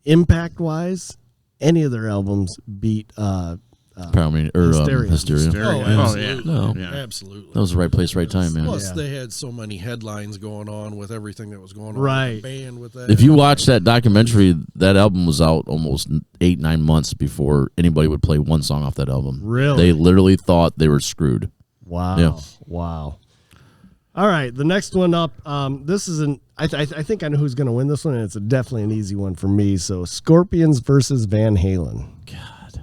impact-wise, any of their albums beat Pyromania or Hysteria. Oh yeah, No. Absolutely. That was the right place, right time, man. Plus, they had so many headlines going on with everything that was going on right. with the band with that. If you watch that documentary, that album was out almost 8-9 months before anybody would play one song off that album. Really? They literally thought they were screwed. Wow. Yeah. Wow. All right, the next one up. This is I think I know who's going to win this one, and it's definitely an easy one for me. So, Scorpions versus Van Halen. God.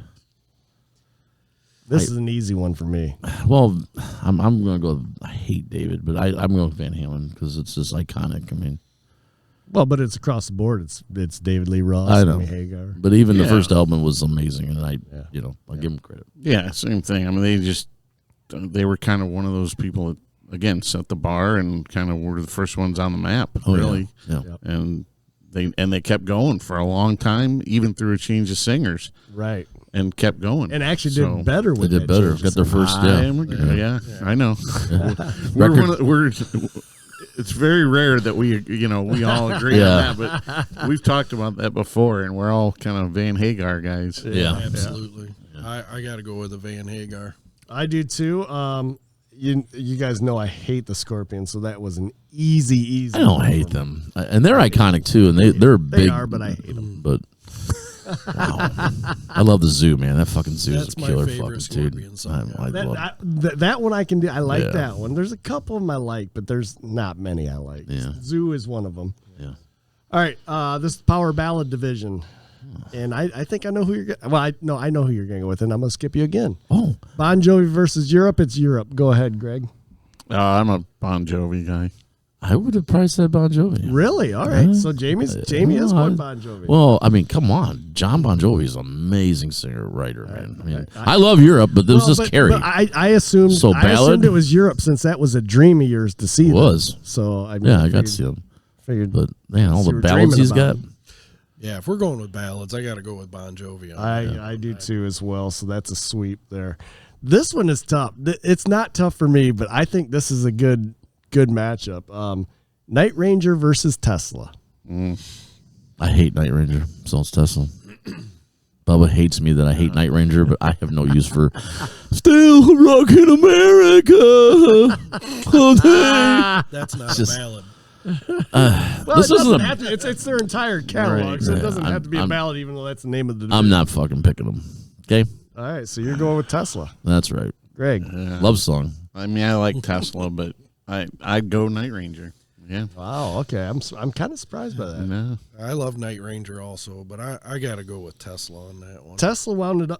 This is an easy one for me. Well, I'm going to go. I hate David, but I'm going with Van Halen because it's just iconic. I mean, well, but it's across the board. It's David Lee Roth, I know. Sammy Hagar. But even the first album was amazing, and I'll give him credit. Yeah, same thing. I mean, they were kind of one of those people that, again, set the bar and kind of were the first ones on the map, really. Yeah. And they kept going for a long time, even through a change of singers. Right. And kept going. And actually did better with it. They did better. Got their first, I know. It's very rare that we all agree on that, but we've talked about that before, and we're all kind of Van Hagar guys. Yeah. Absolutely. I got to go with the Van Hagar. I do too. You guys know I hate the Scorpions, so that was an easy. I don't hate them, and they're iconic too, and they're big. They are, but I hate them. But wow, I love the Zoo, man. That fucking Zoo is a That's my killer favorite fucking Scorpion dude. song. That one I can do. I like Yeah. that one. There's a couple of them I like, but there's not many I like. Yeah. Zoo is one of them. Yeah. All right, this is power ballad division, and I think I know who you're going. Well, I know who you're going to go with, and I'm going to skip you again. Oh, Bon Jovi versus Europe. It's Europe. Go ahead, Greg. I'm a Bon Jovi guy. I would have probably said Bon Jovi. Really? All right. So Jamie is going Bon Jovi. Well, I mean, come on. John Bon Jovi is an amazing singer, writer, man. I mean, I love Europe, but this was Carrie. But I assumed it was Europe since that was a dream of yours to see. It was. So I got to see them. Figured, but man, all you the were ballads dreaming he's about got. them. Yeah, if we're going with ballads, I got to go with Bon Jovi. I do too as well. So that's a sweep there. This one is tough. It's not tough for me, but I think this is a good matchup. Night Ranger versus Tesla. I hate Night Ranger, so it's Tesla. Bubba hates me that I hate Night Ranger, but I have no use for Still Rockin' America. That's not just, a ballad. Well, this isn't it's their entire catalog, Right, so it yeah, doesn't have to be a ballad, even though that's the name of the division. I'm not fucking picking them. Okay? All right, so you're going with Tesla. That's right. Greg. Love song. I mean, I like Tesla, but I'd go Night Ranger. Yeah. Wow. Okay. I'm kind of surprised by that. No. I love Night Ranger also, but I got to go with Tesla on that one. Tesla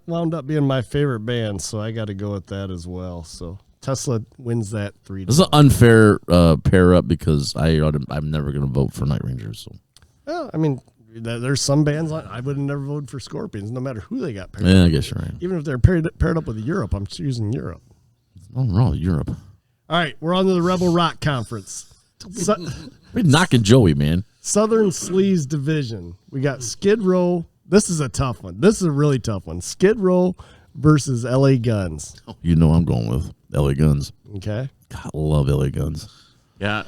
wound up being my favorite band, so I got to go with that as well. So Tesla wins that 3-2. This is an unfair pair up because I'm never going to vote for Night Ranger. So. Well, I mean, there's some bands I would have never voted for Scorpions, no matter who they got paired Yeah, up I guess you're right. Even if they're paired up with Europe, I'm choosing Europe. Nothing wrong with Europe. All right, we're on to the Rebel Rock Conference. We're knocking Joey, man. Southern Sleaze Division. We got Skid Row. This is a tough one. This is a really tough one. Skid Row versus LA Guns. You know I'm going with LA Guns. Okay. God, I love LA Guns. Yeah.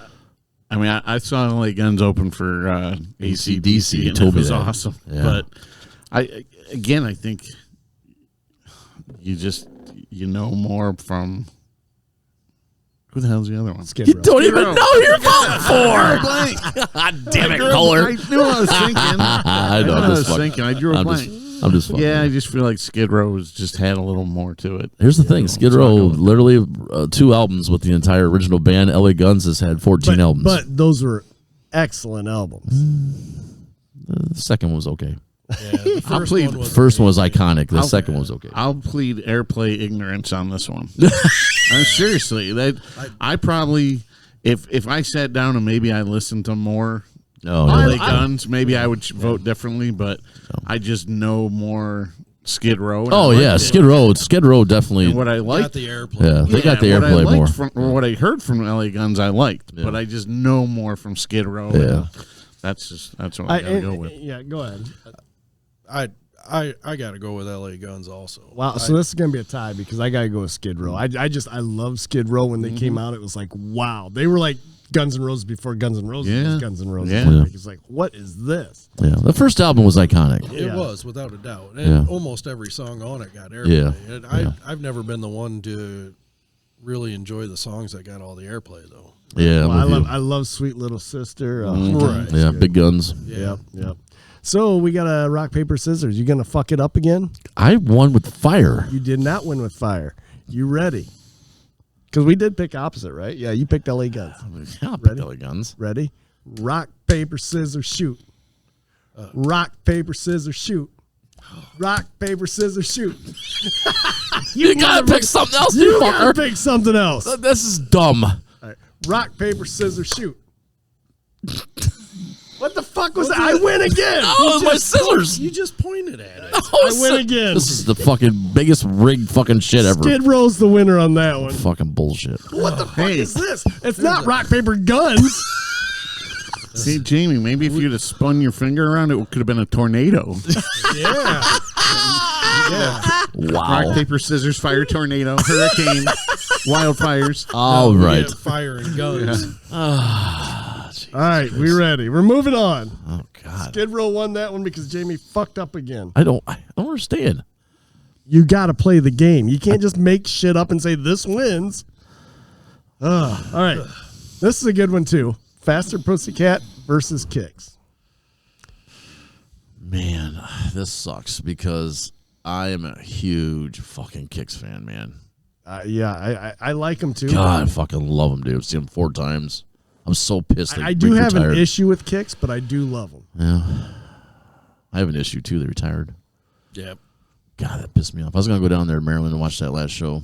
I mean, I saw LA Guns open for AC/DC, and told it me was that. awesome. Yeah. But I think you know more from. Who the hell's the other one? Skid You Row. don't even know who you're voting for. Blank. God damn it, Kohler. I knew what I was thinking. I know. I I'm was just fucking. thinking. I drew a I'm blank. I'm just fucking. Yeah, I just feel like Skid Row just had a little more to it. Here's the thing. Skid Row, literally 2 albums with the entire original band. LA Guns has had 14 albums. But those were excellent albums. The second one was okay. Yeah, the I'll first plead- one was First one was iconic. The second one was okay. I'll plead airplay ignorance on this one. Seriously, I probably if I sat down and maybe I listened to more Oh, LA yeah. Guns, maybe I would vote differently. But I just know more Skid Row. Oh yeah, Skid Row definitely. And what I liked, got the airplay. Yeah, they got the airplay more. What I heard from LA Guns, I liked, but I just know more from Skid Row. Yeah, that's what I gotta go with. Yeah, go ahead. I gotta go with LA Guns also. Wow, so this is gonna be a tie because I gotta go with Skid Row. I love Skid Row when they came out. It was like, wow, they were like Guns N' Roses before Guns N' Roses was Guns N' Roses. Yeah. It's like, what is this? Yeah, the first album was iconic. It was, without a doubt. And almost every song on it got airplay. Yeah. And I've never been the one to really enjoy the songs that got all the airplay, though. Yeah, I love Sweet Little Sister. Right. Yeah, Big Guns. Yep. So we got a rock, paper, scissors. You gonna fuck it up again? I won with fire. You did not win with fire. You ready? Because we did pick opposite, right? Yeah, you picked LA Guns. Yeah, I picked LA Guns. Ready? Rock, paper, scissors, shoot. Rock, paper, scissors, shoot. Rock, paper, scissors, shoot. You gotta pick something else, You you gotta fucker. pick something else. This is dumb. All right. Rock, paper, scissors, shoot. What the fuck was that? I win again. Oh, it's my scissors. You just pointed at it. I win again. This is the fucking biggest rigged fucking shit ever. Skid Row's the winner on that one. Fucking bullshit. What the fuck is this? It's not rock, paper, guns. See, Jamie, maybe if you'd have spun your finger around, it could have been a tornado. Yeah. Wow. Rock, paper, scissors, fire, tornado, hurricane, wildfires. All right. Fire and guns. All right, we ready. We're moving on. Oh God. Skid Row won that one because Jamie fucked up again. I don't understand. You got to play the game. You can't just make shit up and say this wins. All right. This is a good one too. Faster Pussycat versus Kicks. Man, this sucks because I am a huge fucking Kicks fan, man. I like them too. God, I fucking love them, dude. I've seen them 4 times. I'm so pissed. I do have an issue with Kicks, but I do love them. Yeah. I have an issue too. They retired. Yep. God, that pissed me off. I was gonna go down there to Maryland and watch that last show.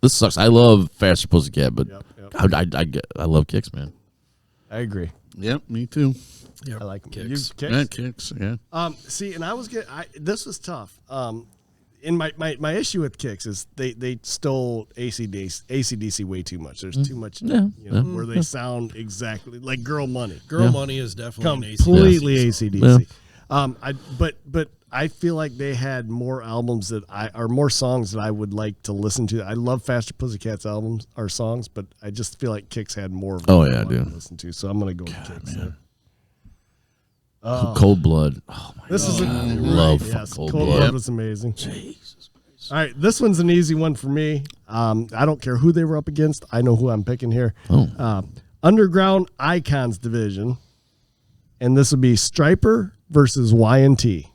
This sucks. I love Faster Pussycat, but I love Kicks, man. I agree. Yep, me too. Yep. I like them. Kicks. Yeah, Kicks, yeah. See, and I was this was tough. In my issue with Kicks is they stole AC/DC way too much. There's too much, where they sound exactly like Girl Money. Girl Money is definitely an completely AC/DC. AC/DC. But I feel like they had more albums more songs that I would like to listen to. I love Faster Pussycat's albums or songs, but I just feel like Kicks had more of them I wanted to listen to. So I'm gonna go with Kicks. Man. Cold Blood. Oh my This God. is I love Cold Blood. Blood was amazing. Jesus Christ. All right, this one's an easy one for me. I don't care who they were up against. I know who I'm picking here. Underground Icons division, and this would be Striper versus Y&T.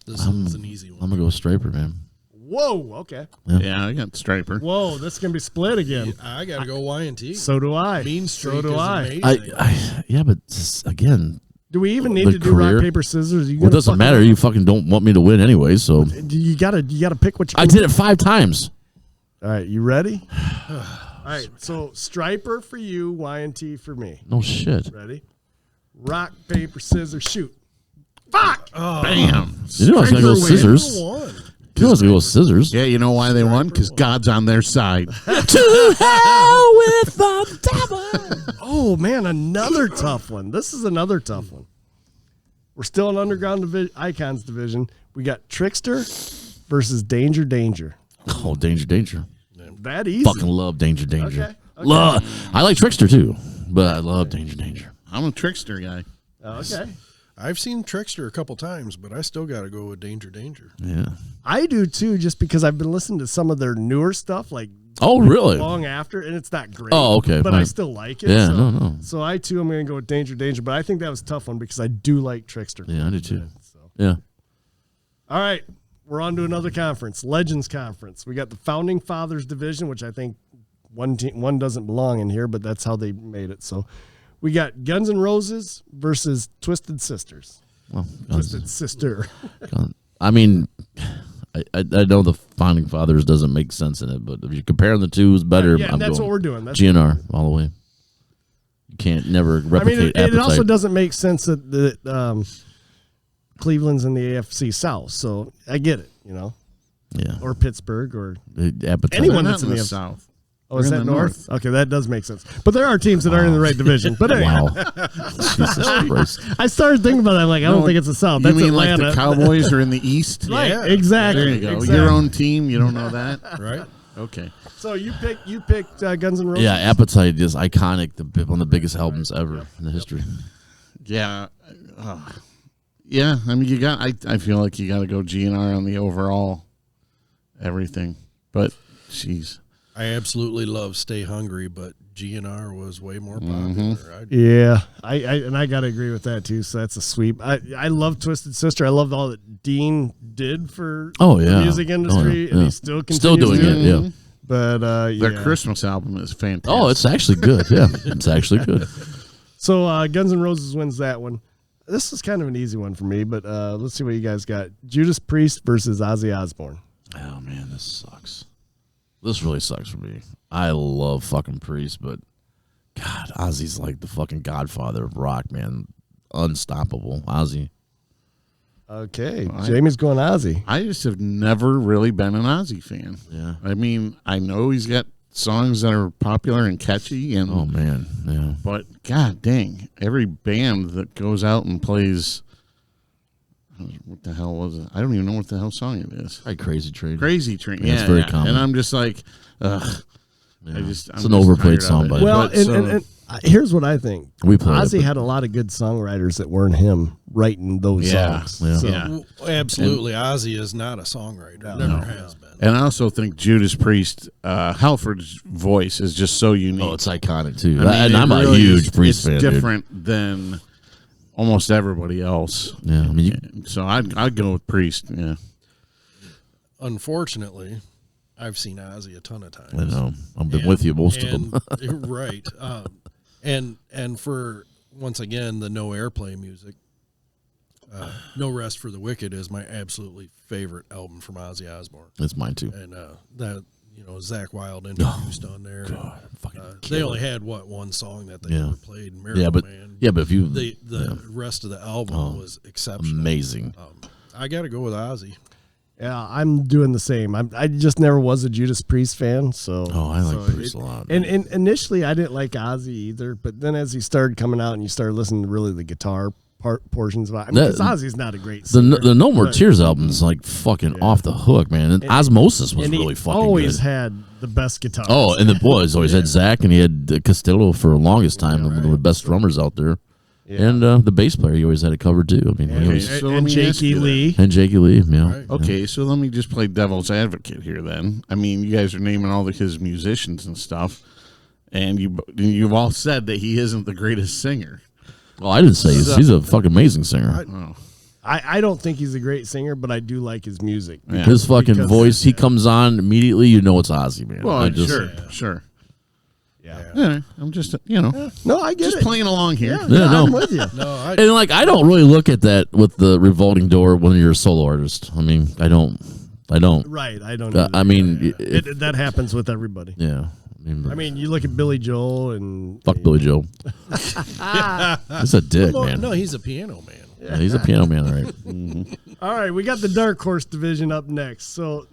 This is an easy one. I'm gonna go with Striper, man. Whoa, okay. Yeah, I got Striper. Whoa, this is gonna be split again. I gotta go Y&T. So do I. Mean Streak so do is I. amazing. Yeah, but again, do we even need the to do rock, career? paper, scissors? Well, it doesn't matter. You fucking don't want me to win anyway, so You gotta pick what you. I did it 5 times. All right, you ready? All right, so Striper for you, Y&T for me. No shit. Ready? Rock, paper, scissors, shoot. Fuck! Bam. You know I was gonna go scissors. You know I was gonna go scissors. Yeah, you know why they won? Because God's on their side. To hell with the devil. Oh man, another tough one. This is another tough one. We're still in Underground Icons division. We got Trickster versus Danger Danger. Oh, Danger. That easy. Fucking love Danger. Okay. Love. I like Trickster too, but I love Danger. I'm a Trickster guy. Okay. I've seen Trickster a couple times, but I still got to go with Danger. Yeah. I do too, just because I've been listening to some of their newer stuff, like really? long after, and it's not great. Oh, okay. But Fine. I still like it. Yeah, so, no. So I too am going to go with Danger. But I think that was a tough one because I do like Trickster. Yeah, I do too. So. Yeah. All right, we're on to another conference, Legends Conference. We got the Founding Fathers division, which I think one doesn't belong in here, but that's how they made it. So we got Guns N' Roses versus Twisted Sisters. Well, Twisted Sister. I mean, I know the Founding Fathers doesn't make sense in it, but if you're comparing the two, it's better. Yeah, that's what we're doing. That's GNR all the way. You can't never replicate it Appetite. also doesn't make sense that Cleveland's in the AFC South, so I get it, Yeah. or Pittsburgh, or Appetite. anyone They're that's not in the South. Oh, is They're that in the north? Okay, that does make sense. But there are teams that aren't in the right division. But anyway. Wow. Jesus Christ. I started thinking about that. I'm like, I don't think it's the South. That's You mean Atlanta. like the Cowboys are in the East? Right, Yeah. exactly. There you go. Exactly. Your own team. You don't know that, Right? Okay. So you picked Guns N' Roses? Yeah, Appetite is iconic. One of the biggest albums ever in the history. Yeah. Yeah. I mean, you got. I feel like you got to go GNR on the overall everything. But, jeez. I absolutely love Stay Hungry, but GNR was way more popular. Yeah, I got to agree with that too. So that's a sweep. I love Twisted Sister. I love all that Dean did for the music industry, and he's still continues doing it. Yeah, but Their Christmas album is fantastic. Oh, it's actually good. Yeah, it's actually good. So Guns N' Roses wins that one. This is kind of an easy one for me, but let's see what you guys got. Judas Priest versus Ozzy Osbourne. Oh man, this sucks. This really sucks for me. I love fucking Priest, but God, Ozzy's like the fucking godfather of rock, man. Unstoppable. Ozzy. Okay, Jamie's going Ozzy. I just have never really been an Ozzy fan. Yeah. I mean, I know he's got songs that are popular and catchy, and oh man, yeah. But god dang, every band that goes out and plays, what the hell was it? I don't even know what the hell song it is. Like Crazy Train. Crazy Train. Yeah, it's very common. And I'm just like, ugh. Yeah. I'm it's an just overplayed tired song, of it. but Well, and here's what I think. We played Ozzy it, had a lot of good songwriters that weren't him writing those songs. Yeah. So, Well, absolutely. Ozzy is not a songwriter. Never has been. And I also think Judas Priest, Halford's voice is just so unique. Oh, it's iconic too. I mean, and it I'm a really huge is- Priest fan. It's Dude. different than almost everybody else. Yeah, I mean, so I'd go with Priest. Yeah. Unfortunately, I've seen Ozzy a ton of times. I know. I've been with you most of them. Right. And for, once again, the no airplay music, No Rest for the Wicked is my absolutely favorite album from Ozzy Osbourne. It's mine too. And that, Zakk Wylde introduced on there. God, they only had one song that they ever played, Miracle yeah, but Man. yeah, but if you The rest of the album was exceptional. Amazing. I got to go with Ozzy. Yeah, I'm doing the same. I just never was a Judas Priest fan, so. Oh, I like Priest a lot. And initially, I didn't like Ozzy either, but then as he started coming out and you started listening to really the guitar portions of it, because Ozzy's not a great singer. The No More Tears album is like fucking off the hook, man. And Osmosis was really fucking always good. had the best guitar. Oh, and the boys always had Zach, and he had Costello for the longest time, one of the best drummers out there. Yeah. And the bass player, he always had it covered too. I mean, he always, and Jakey Lee. And Jakey Lee, yeah. Right. Okay, so let me just play devil's advocate here then. I mean, you guys are naming all his musicians and stuff, and you've all said that he isn't the greatest singer. Well, I didn't say he's a fucking amazing singer. I don't think he's a great singer, but I do like his music. Yeah. His fucking voice, he comes on immediately, you know it's Ozzy, man. Well, sure. Yeah, I'm just, No, I get just it. playing along here. Yeah, no. I'm with you. And like, I don't really look at that with the revolving door when you're a solo artist. I mean, I don't. Right, I don't. I mean, that happens with everybody. yeah. I mean, you look at Billy Joel and fuck Billy Joel. He's a dick, man. No, he's a piano man. Yeah, he's a piano man, all right. Mm-hmm. All right, we got the Dark Horse division up next. So,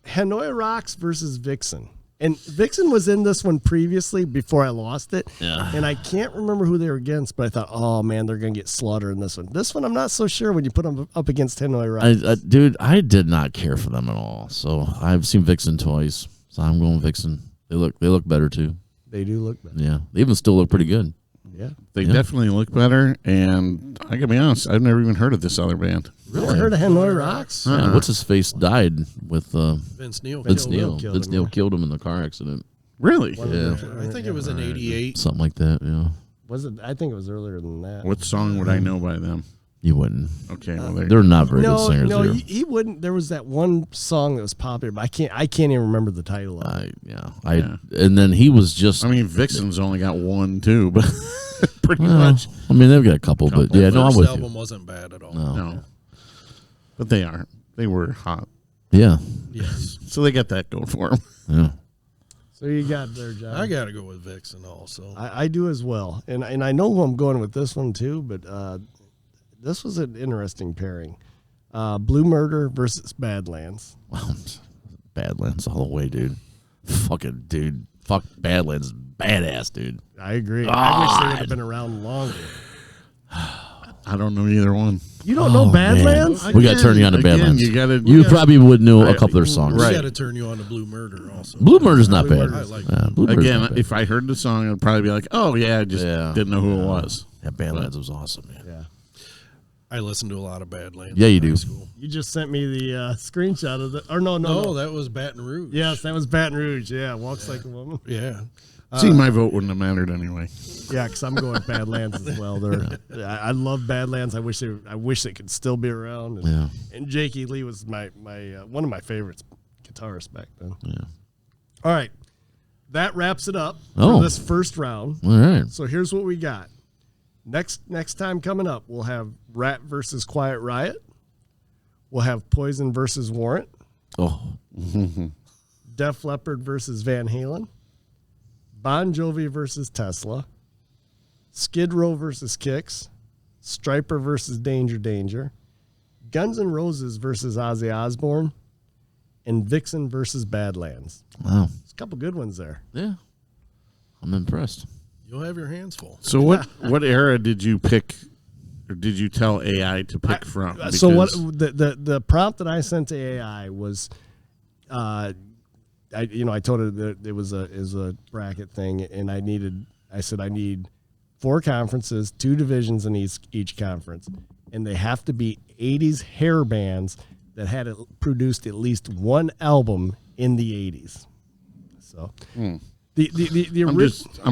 Hanoi Rocks versus Vixen. And Vixen was in this one previously before I lost it. Yeah. And I can't remember who they were against, but I thought, oh, man, they're going to get slaughtered in this one. This one, I'm not so sure when you put them up against Hanoi Rocks. Dude, I did not care for them at all. So I've seen Vixen twice. So I'm going Vixen. They look better too. They do look better. Yeah. They even still look pretty good. Yeah. They definitely look better, and I gotta be honest, I've never even heard of this other band. Really? I heard of Hanoi Rocks? Yeah, what's his face died with Vince Neil. Vince Neil killed him in the car accident. Really? Yeah. I think it was in '88. Something like that, yeah. Was it? I think it was earlier than that. What song would I know by them? You wouldn't. Okay, well, they're not very good singers. No, there. he wouldn't. There was that one song that was popular, but I can't even remember the title of it. And then he was just. I mean, Vixen's only got one, too, but pretty much. I mean, they've got a couple, but yeah, no, I'm with you. The album wasn't bad at all. No. But they were hot. Yeah. Yes. So they got that going for them. Yeah. So you got there, John. I got to go with Vixen also. I do as well, and I know who I'm going with this one too, but this was an interesting pairing. Blue Murder versus Badlands. Well, Badlands all the way, dude. Fucking dude. Fuck Badlands. Badass, dude. I agree. I wish they would have been around longer. I don't know either one. You don't know Badlands? We got to turn you on to Badlands. You probably would know a couple of their songs. We got to turn you on to Blue Murder also. Blue Murder's not bad. I like Blue Murder's not Again, bad. if I heard the song, I'd probably be like, "Oh yeah," I just didn't know who it was. Yeah, Badlands was awesome, man. Yeah. I listened to a lot of Badlands. Yeah, you in do. high school. You just sent me the screenshot of the. Or no, that was Baton Rouge. Yes, that was Baton Rouge. Yeah, Walks Like a Woman. Yeah. See, my vote wouldn't have mattered anyway. Yeah, because I'm going Badlands as well. I love Badlands. I wish they could still be around. And Jake E. Lee was my one of my favorites guitarists back then. Yeah. All right, that wraps it up Oh. for this first round. All right. So here's what we got. Next time coming up, we'll have Rat versus Quiet Riot. We'll have Poison versus Warrant. Oh. Def Leppard versus Van Halen. Bon Jovi versus Tesla. Skid Row versus Kix. Stryper versus Danger Danger. Guns N' Roses versus Ozzy Osbourne. And Vixen versus Badlands. Wow. There's a couple good ones there. Yeah. I'm impressed. You'll have your hands full. So what era did you pick, or did you tell AI to pick from? So what the prompt that I sent to AI was, I told her that it was a bracket thing, and I said I need 4 conferences, 2 divisions in each conference, and they have to be 80s hair bands that had produced at least one album in the 80s. So I'm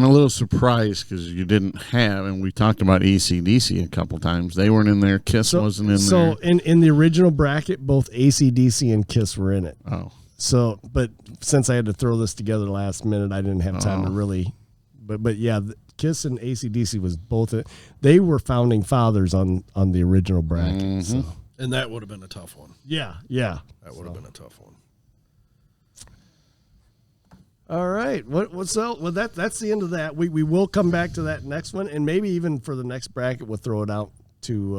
a little surprised because you didn't have, and we talked about AC/DC a couple times. They weren't in there. Kiss wasn't in there. So in the original bracket, both AC/DC and Kiss were in it. Oh. So, but since I had to throw this together last minute, I didn't have time to really. But yeah, Kiss and AC/DC was both. They were founding fathers on the original bracket. Mm-hmm. So. And that would have been a tough one. Yeah. That would have been a tough one. All right. What's up? Well, that's the end of that. We will come back to that next one, and maybe even for the next bracket, we'll throw it out to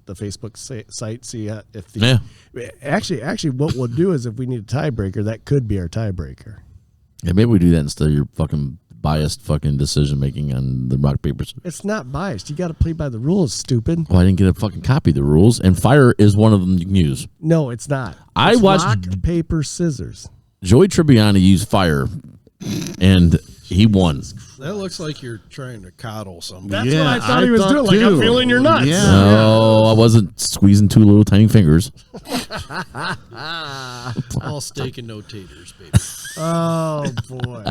the Facebook site. See if the actually what we'll do is if we need a tiebreaker, that could be our tiebreaker. Yeah, maybe we do that instead of your fucking biased fucking decision making on the rock paper scissors. It's not biased. You got to play by the rules, stupid. Well, I didn't get a fucking copy of the rules, and fire is one of them you can use. No, it's not. I It's watched rock, paper, scissors. Joey Tribbiani use fire, and he won. That looks like you're trying to coddle somebody. That's what I thought he was doing. Like, I'm feeling your nuts. Yeah. No, I wasn't squeezing 2 little tiny fingers. All steak and no taters, baby. Oh boy.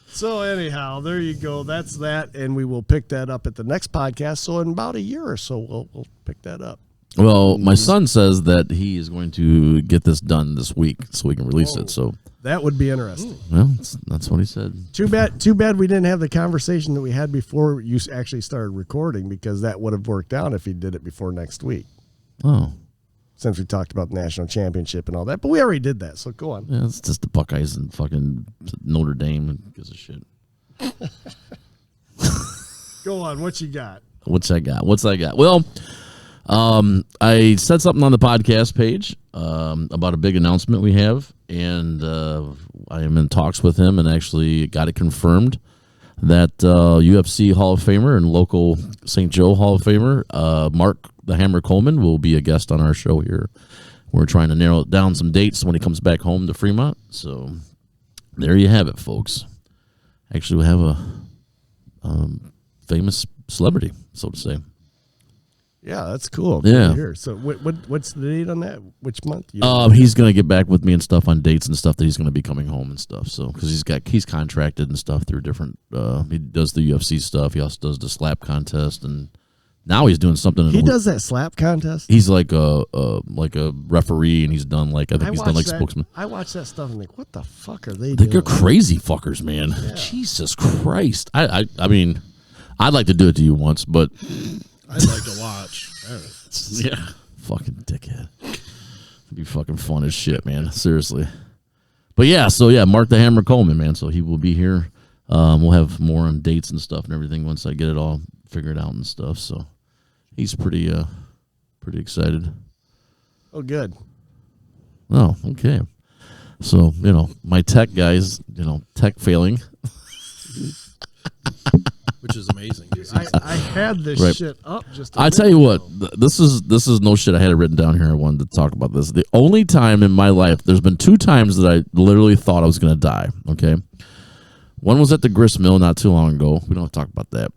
So anyhow, there you go. That's that, and we will pick that up at the next podcast. So in about a year or so, we'll pick that up. Well, my son says that he is going to get this done this week so we can release it. So that would be interesting. Well, that's what he said. Too bad we didn't have the conversation that we had before you actually started recording, because that would have worked out if he did it before next week. Oh. Since we talked about the national championship and all that. But we already did that, so go on. Yeah, it's just the Buckeyes and fucking Notre Dame and gives a shit. Go on, what you got? What's I got? Well, I said something on the podcast page about a big announcement we have, and I am in talks with him and actually got it confirmed that UFC Hall of Famer and local St. Joe Hall of Famer Mark the Hammer Coleman will be a guest on our show here. We're trying to narrow down some dates when he comes back home to Fremont. So there you have it, folks. Actually, we have a famous celebrity, so to say. Yeah, that's cool. Yeah. Here. So what's the date on that? Which month? He's gonna get back with me and stuff on dates and stuff that he's gonna be coming home and stuff. So because he's contracted and stuff through different. He does the UFC stuff. He also does the slap contest, and now he's doing something. He does that slap contest. He's like a referee, and he's done I think he's done spokesman. I watch that stuff and think, what the fuck are they doing? They're crazy fuckers, man. Yeah. Jesus Christ. I mean, I'd like to do it to you once, but. I'd like to watch. Yeah. Fucking dickhead. It'd be fucking fun as shit, man. Seriously. But yeah, Mark the Hammer Coleman, man. So he will be here. We'll have more on dates and stuff and everything once I get it all figured out and stuff. So he's pretty excited. Oh, good. Oh, okay. So, my tech guys, tech failing. Which is amazing. I had this Right. shit up just. I tell you what, this is no shit. I had it written down here. I wanted to talk about this. The only time in my life, there's been 2 times that I literally thought I was going to die. Okay, one was at the grist mill not too long ago. We don't have to talk about that.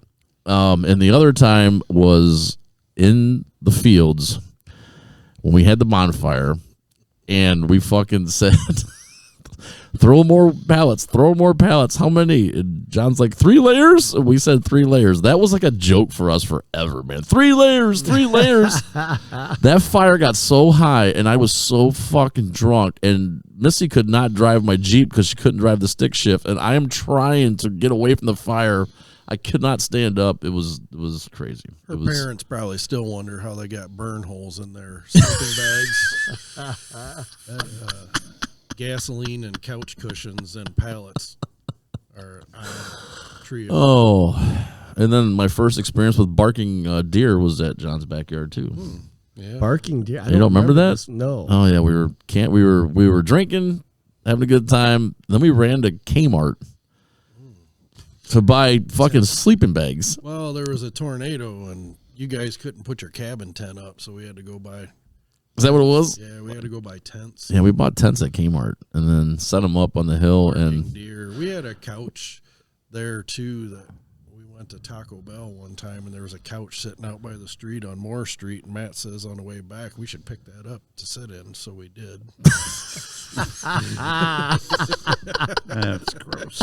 And the other time was in the fields when we had the bonfire, and we fucking said, throw more pallets. How many? And John's like, 3 layers? And we said 3 layers. That was like a joke for us forever, man. 3 layers. That fire got so high, and I was so fucking drunk, and Missy could not drive my Jeep because she couldn't drive the stick shift, and I am trying to get away from the fire. I could not stand up. It was crazy. Her parents probably still wonder how they got burn holes in their sleeping bags. Gasoline and couch cushions and pallets are on a trio. Oh, and then my first experience with barking deer was at John's backyard too. Yeah. Barking deer. You don't remember that? This. No. Oh yeah, we were drinking, having a good time. Then we ran to Kmart to buy fucking sleeping bags. Well, there was a tornado and you guys couldn't put your cabin tent up, so we had to go buy. Is that what it was? Yeah, we had to go buy tents. Yeah, we bought tents at Kmart and then set them up on the hill. And Deer. We had a couch there too that we went to Taco Bell one time, and there was a couch sitting out by the street on Moore Street, and Matt says on the way back we should pick that up to sit in, so we did. That's gross.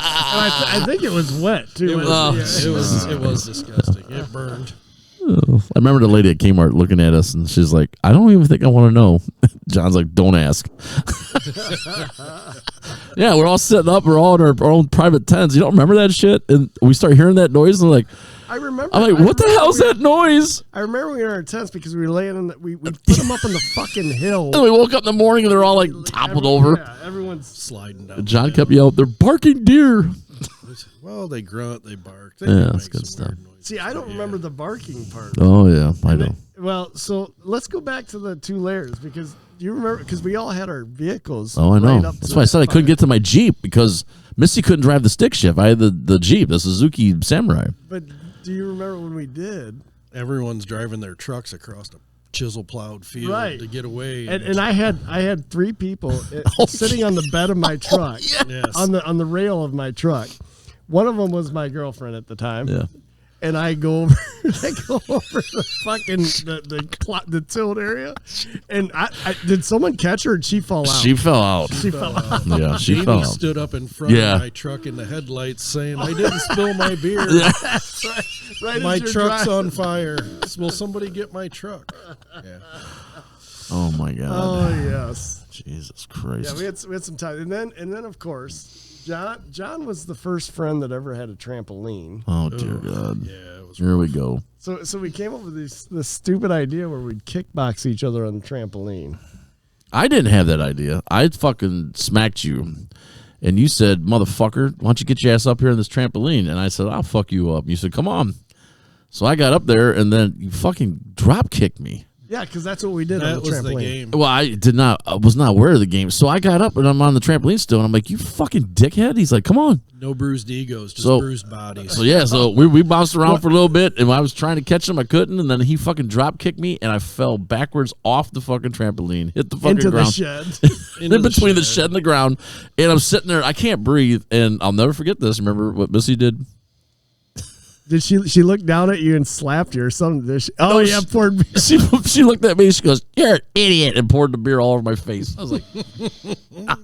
I think it was wet too. It was disgusting. It burned. I remember the lady at Kmart looking at us, and she's like, I don't even think I want to know. John's like, don't ask. Yeah, we're all sitting up. We're all in our own private tents. You don't remember that shit? And we start hearing that noise, and we're like, I remember. I'm like, what the hell's that noise? I remember we were in our tents because we were laying in we put them up on the fucking hill. And we woke up in the morning, and they're all like toppled over. Yeah, everyone's sliding down. John kept yelling, they're barking deer. Well, they grunt, they bark. They Yeah, that's good stuff. See, I don't remember the barking part. Oh, yeah, I know. Well, so let's go back to the 2 layers because do you remember? Because we all had our vehicles. Oh, I know. Right up That's to why I that said I couldn't fire. get to my Jeep because Missy couldn't drive the stick shift. I had the Jeep, the Suzuki Samurai. But do you remember when we did? Everyone's driving their trucks across a chisel plowed field Right. to get away. And I had 3 people sitting on the bed of my truck, Yes. on the rail of my truck. One of them was my girlfriend at the time. Yeah. And I go over, the fucking the tilt area, and I did someone catch her? Or did she fall out? She fell out. She fell out. Yeah, she Amy fell out. stood up in front of my truck in the headlights saying, I didn't spill my beer. That's right My as you're truck's driving. on fire. Will somebody get my truck? Yeah. Oh my God. Oh yes. Jesus Christ. Yeah, we had some time, and then of course, John was the first friend that ever had a trampoline. Oh dear God. Yeah, it was Here we go. So we came up with this stupid idea where we'd kickbox each other on the trampoline. I didn't have that idea. I fucking smacked you. And you said, motherfucker, why don't you get your ass up here on this trampoline? And I said, I'll fuck you up. You said, come on. So I got up there, and then you fucking drop kicked me. Yeah, because that's what we did on That the was trampoline. the game. Well, I was not aware of the game. So I got up, and I'm on the trampoline still, and I'm like, you fucking dickhead. He's like, come on. No bruised egos, just bruised bodies. So yeah, so we bounced around for a little bit, and I was trying to catch him, I couldn't, and then he fucking drop kicked me, and I fell backwards off the fucking trampoline, hit the fucking Into ground. the shed. In between the shed and the ground, and I'm sitting there, I can't breathe, and I'll never forget this. Remember what Missy did? Did she look down at you and slapped you or something? No, yeah, poured beer. She looked at me, she goes, you're an idiot, and poured the beer all over my face. I was like, oh,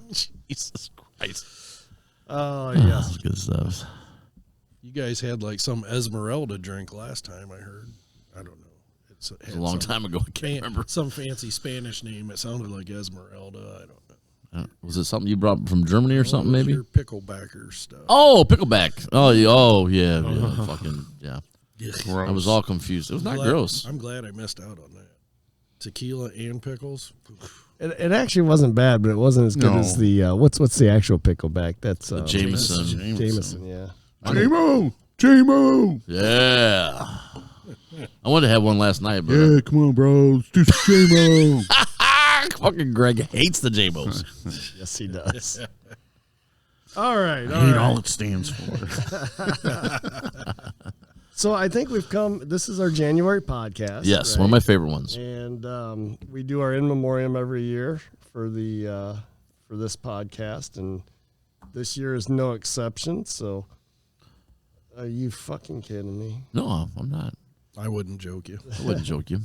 Jesus Christ. Oh, Yeah, yes. that's good stuff. You guys had like some Esmeralda drink last time, I heard. I don't know. It was a long time ago. I can't remember. Some fancy Spanish name. It sounded like Esmeralda. I don't know. Was it something you brought from Germany or something, maybe? Your picklebacker stuff. Oh, pickleback. Oh, yeah. Fucking, yeah. I was all confused. It was not gross. I'm glad I missed out on that. Tequila and pickles. It actually wasn't bad, but it wasn't as good as the what's the actual pickleback? That's Jameson. Jameson, yeah. J-Mo! Yeah. I wanted to have one last night, but Yeah, come on, bro. Let's do some J-Mo. fucking Greg hates the J-Bos. Yes, he does. All right. I hate all it stands for. So I think we've come. This is our January podcast. Yes, right? one of my favorite ones. And we do our in memoriam every year for the for this podcast, and this year is no exception. So, are you fucking kidding me? No, I'm not. I wouldn't joke you. I wouldn't joke you.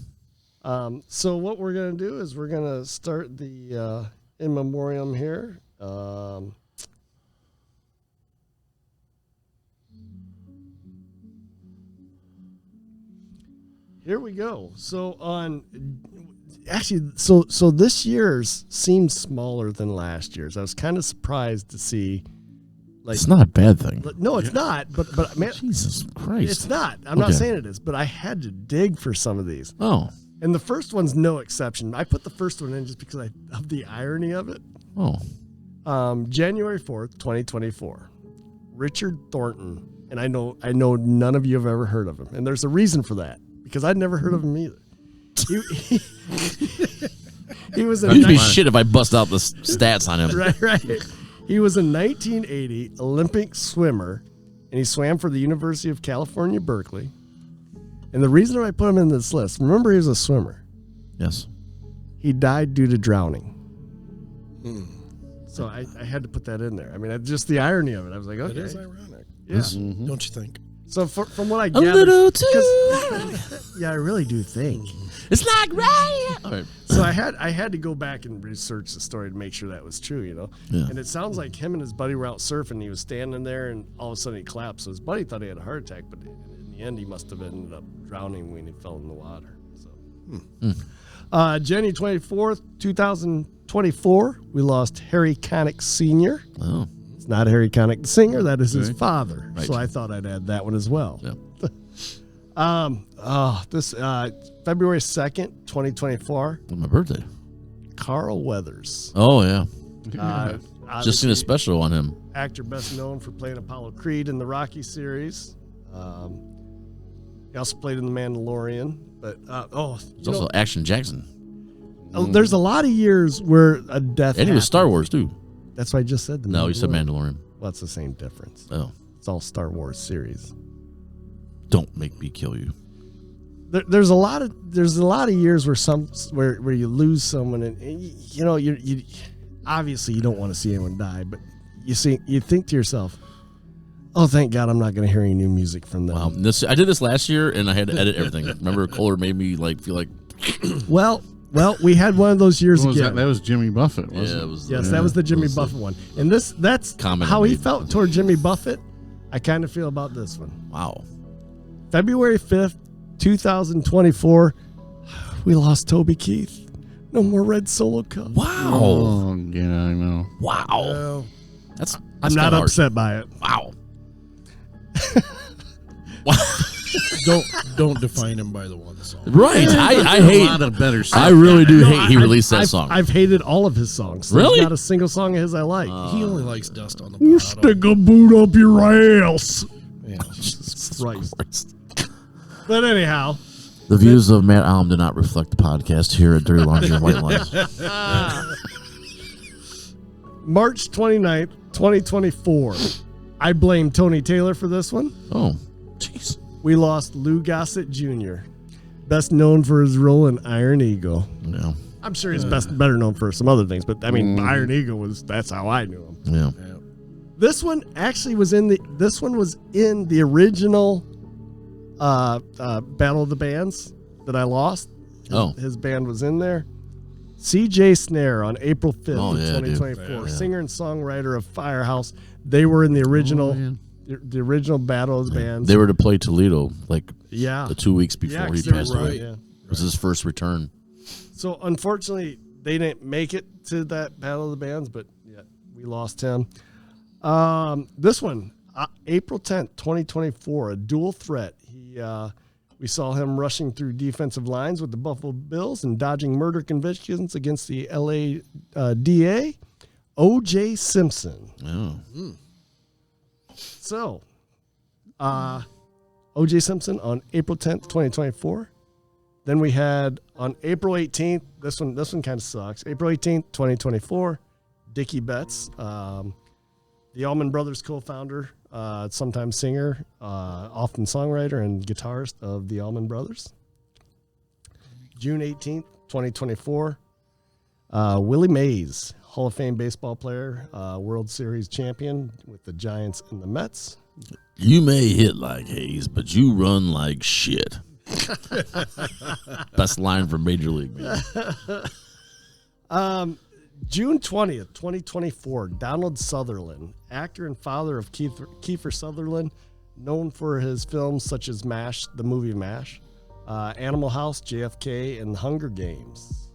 So what we're gonna do is we're gonna start the in memoriam here. Here we go. So so this year's seems smaller than last year's. I was kind of surprised to see. Like, It's not a bad thing. no, it's not. But man, Jesus Christ. it's not. I'm not saying it is. But I had to dig for some of these. Oh. And the first one's no exception. I put the first one in just because of the irony of it. Oh. January 4th, 2024. Richard Thornton. And I know none of you have ever heard of him. And there's a reason for that. Because I'd never heard of him either. He was It'd be shit if I bust out the stats on him. Right. He was a 1980 Olympic swimmer, and he swam for the University of California, Berkeley. And the reason I put him in this list, remember he was a swimmer. Yes. He died due to drowning. So I had to put that in there. I mean, just the irony of it. I was like, okay. It is ironic. Yeah. Don't you think? So from what I A gathered, little too. yeah, I really do think. It's like right. All right. So I had to go back and research the story to make sure that was true, you know. Yeah. And it sounds like him and his buddy were out surfing. He was standing there, and all of a sudden he collapsed. So his buddy thought he had a heart attack, but in the end, he must have ended up drowning when he fell in the water. So, January 24th, 2024, we lost Harry Connick Sr. Oh. It's not Harry Connick the singer; that is his Okay. father. Right. So I thought I'd add that one as well. Yeah. This February 2nd, 2024, My birthday. Carl Weathers. Oh yeah. Just seen Obviously, a special on him. actor best known for playing Apollo Creed in the Rocky series. He also played in The Mandalorian. But He's also Action Jackson. there's a lot of years where a death. And he was Star happens. Wars too. That's what I just said. No, you said Mandalorian. Well, that's the same difference. Oh. It's all Star Wars series. Don't make me kill you. There's a lot of years where you lose someone, and you obviously you don't want to see anyone die, but you think to yourself, oh, thank God I'm not going to hear any new music from them. Wow. I did this last year, and I had to edit everything. Remember, Kohler made me feel like. Well, we had one of those years What was again. That was Jimmy Buffett, wasn't Yeah, it? it was. Yes, that was the Jimmy Buffett one, and that's Comment how I he made. felt toward Jimmy Buffett. I kind of feel about this one. Wow. February 5th, 2024, we lost Toby Keith. No more Red Solo Cup. Wow. Oh, yeah, I know. Wow. That's I'm not kinda harsh. upset by it. Wow. Don't define him by the one song. Right. I A hate. lot of better stuff. I really do hate he released that song. I've hated all of his songs. Really? There's not a single song of his I like. He only likes Dust on the Bottom. Stick a boot up your ass. Yeah. Jesus Christ. But anyhow, The views of Matt Alm do not reflect the podcast here at Dirty Laundry and White Lines. March 29th, 2024. I blame Tony Taylor for this one. Oh, jeez. We lost Lou Gossett Jr., best known for his role in Iron Eagle. Yeah. I'm sure he's better known for some other things, but I mean, Iron Eagle that's how I knew him. Yeah. This one actually was in the original Battle of the Bands that I lost. His band was in there. CJ Snare on April 5th, 2024. Singer and songwriter of Firehouse. They were in the original the original Battle of the Bands. They were to play Toledo the 2 weeks before he passed away. Yeah. It was his first return. So unfortunately, they didn't make it to that Battle of the Bands, but yeah, we lost him. This one, April 10th, 2024, a dual threat. We saw him rushing through defensive lines with the Buffalo Bills and dodging murder convictions against the LA DA, O.J. Simpson. Oh. So, O.J. Simpson on April 10th, 2024. Then we had on April 18th, this one kind of sucks. April 18th, 2024, Dickie Betts, the Allman Brothers co-founder, sometimes singer, often songwriter and guitarist of the Allman Brothers. June 18th, 2024, Willie Mays, Hall of Fame baseball player, World Series champion with the Giants and the Mets. You may hit like Hayes, but you run like shit. Best line from Major League. June 20th, 2024, Donald Sutherland, actor and father of Kiefer Sutherland, known for his films such as MASH, the movie MASH, Animal House, JFK, and Hunger Games.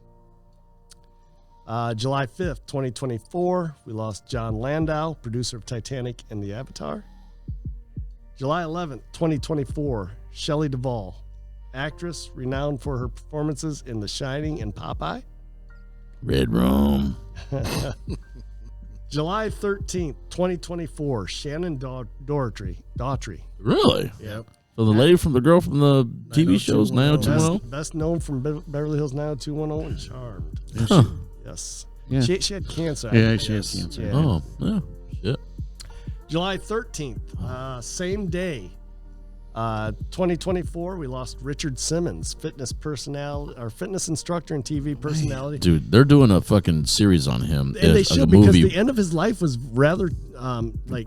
July 5th, 2024, we lost John Landau, producer of Titanic and The Avatar. July 11th, 2024, Shelley Duvall, actress renowned for her performances in The Shining and Popeye. Red Room. July 13th, 2024, Shannon Daughtry. Really? Yep. So the lady from the girl from the TV shows 90210? Best known from Beverly Hills 90210 and Charmed. Huh. Yes. Yeah. She had cancer. Yeah, she had cancer. Yeah. Oh, yeah. Shit. July 13th, same day, 2024, we lost Richard Simmons, fitness instructor and TV personality. Dude, they're doing a fucking series on him. And they should, because the end of his life was rather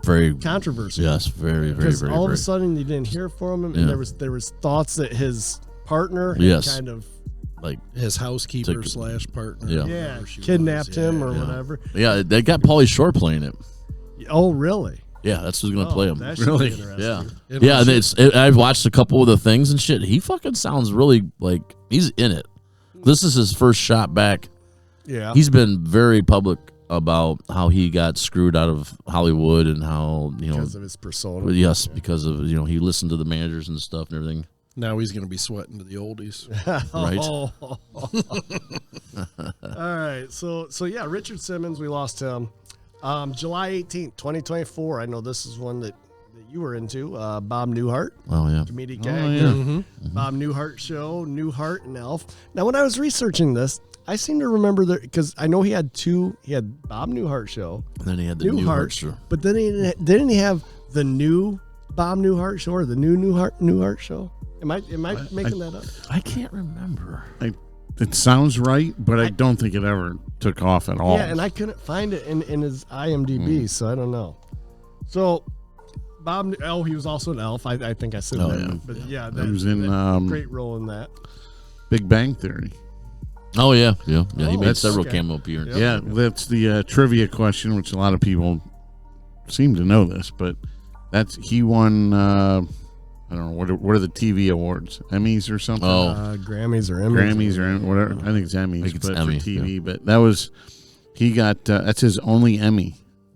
very controversial. Yes, very, very, because very. all very. of a sudden you didn't hear from him, Yeah. and there was thoughts that his partner had Yes. kind of like his housekeeper / partner. Yeah. Kidnapped him or whatever. Yeah, they got Pauly Shore playing it. Oh, really? Yeah, that's who's gonna play him. That should be interesting. Yeah, yeah. And I've watched a couple of the things and shit. He fucking sounds really like he's in it. This is his first shot back. Yeah, he's been very public about how he got screwed out of Hollywood and how because of his persona. Yes, because of he listened to the managers and stuff and everything. Now he's going to be sweating to the oldies, right? All right, so yeah, Richard Simmons, we lost him. July 18th, 2024. I know this is one that you were into. Bob Newhart. Oh, yeah. Comedic Oh, actor. yeah. Mm-hmm. Bob Newhart show, Newhart and Elf. Now, when I was researching this, I seem to remember that because I know he had Bob Newhart show. And then he had the Newhart show. But then didn't he have the new Bob Newhart show or the new Newhart show? Am I making that up? I can't remember. It sounds right, but I don't think it ever took off at all. Yeah, and I couldn't find it in his IMDb, so I don't know. So, Bob, he was also an elf. I think I said that. Yeah. But yeah, he was in great role in that. Big Bang Theory. Oh, yeah. He made several okay. cameo appearances. Yeah, that's the trivia question, which a lot of people seem to know this, but he won. I don't know what are the TV awards, Emmys or something. Grammys or Emmys. Grammys or whatever. I think it's Emmys, it's but Emmy, for TV. yeah. But he got that's his only Emmy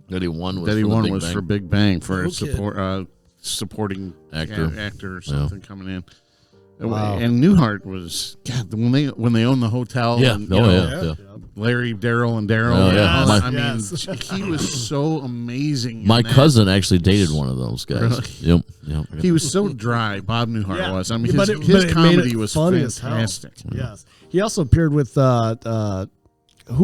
that he won. Was for Big Bang for supporting actor or something coming in. Wow. And Newhart was when they owned the hotel. Yeah, and, Larry, Daryl, and Daryl. Oh, yeah. I mean, he was so amazing. My cousin actually dated one of those guys. Really? Yep. He was so dry. Bob Newhart was. I mean, his comedy was funny fantastic. As hell. Yes, he also appeared with who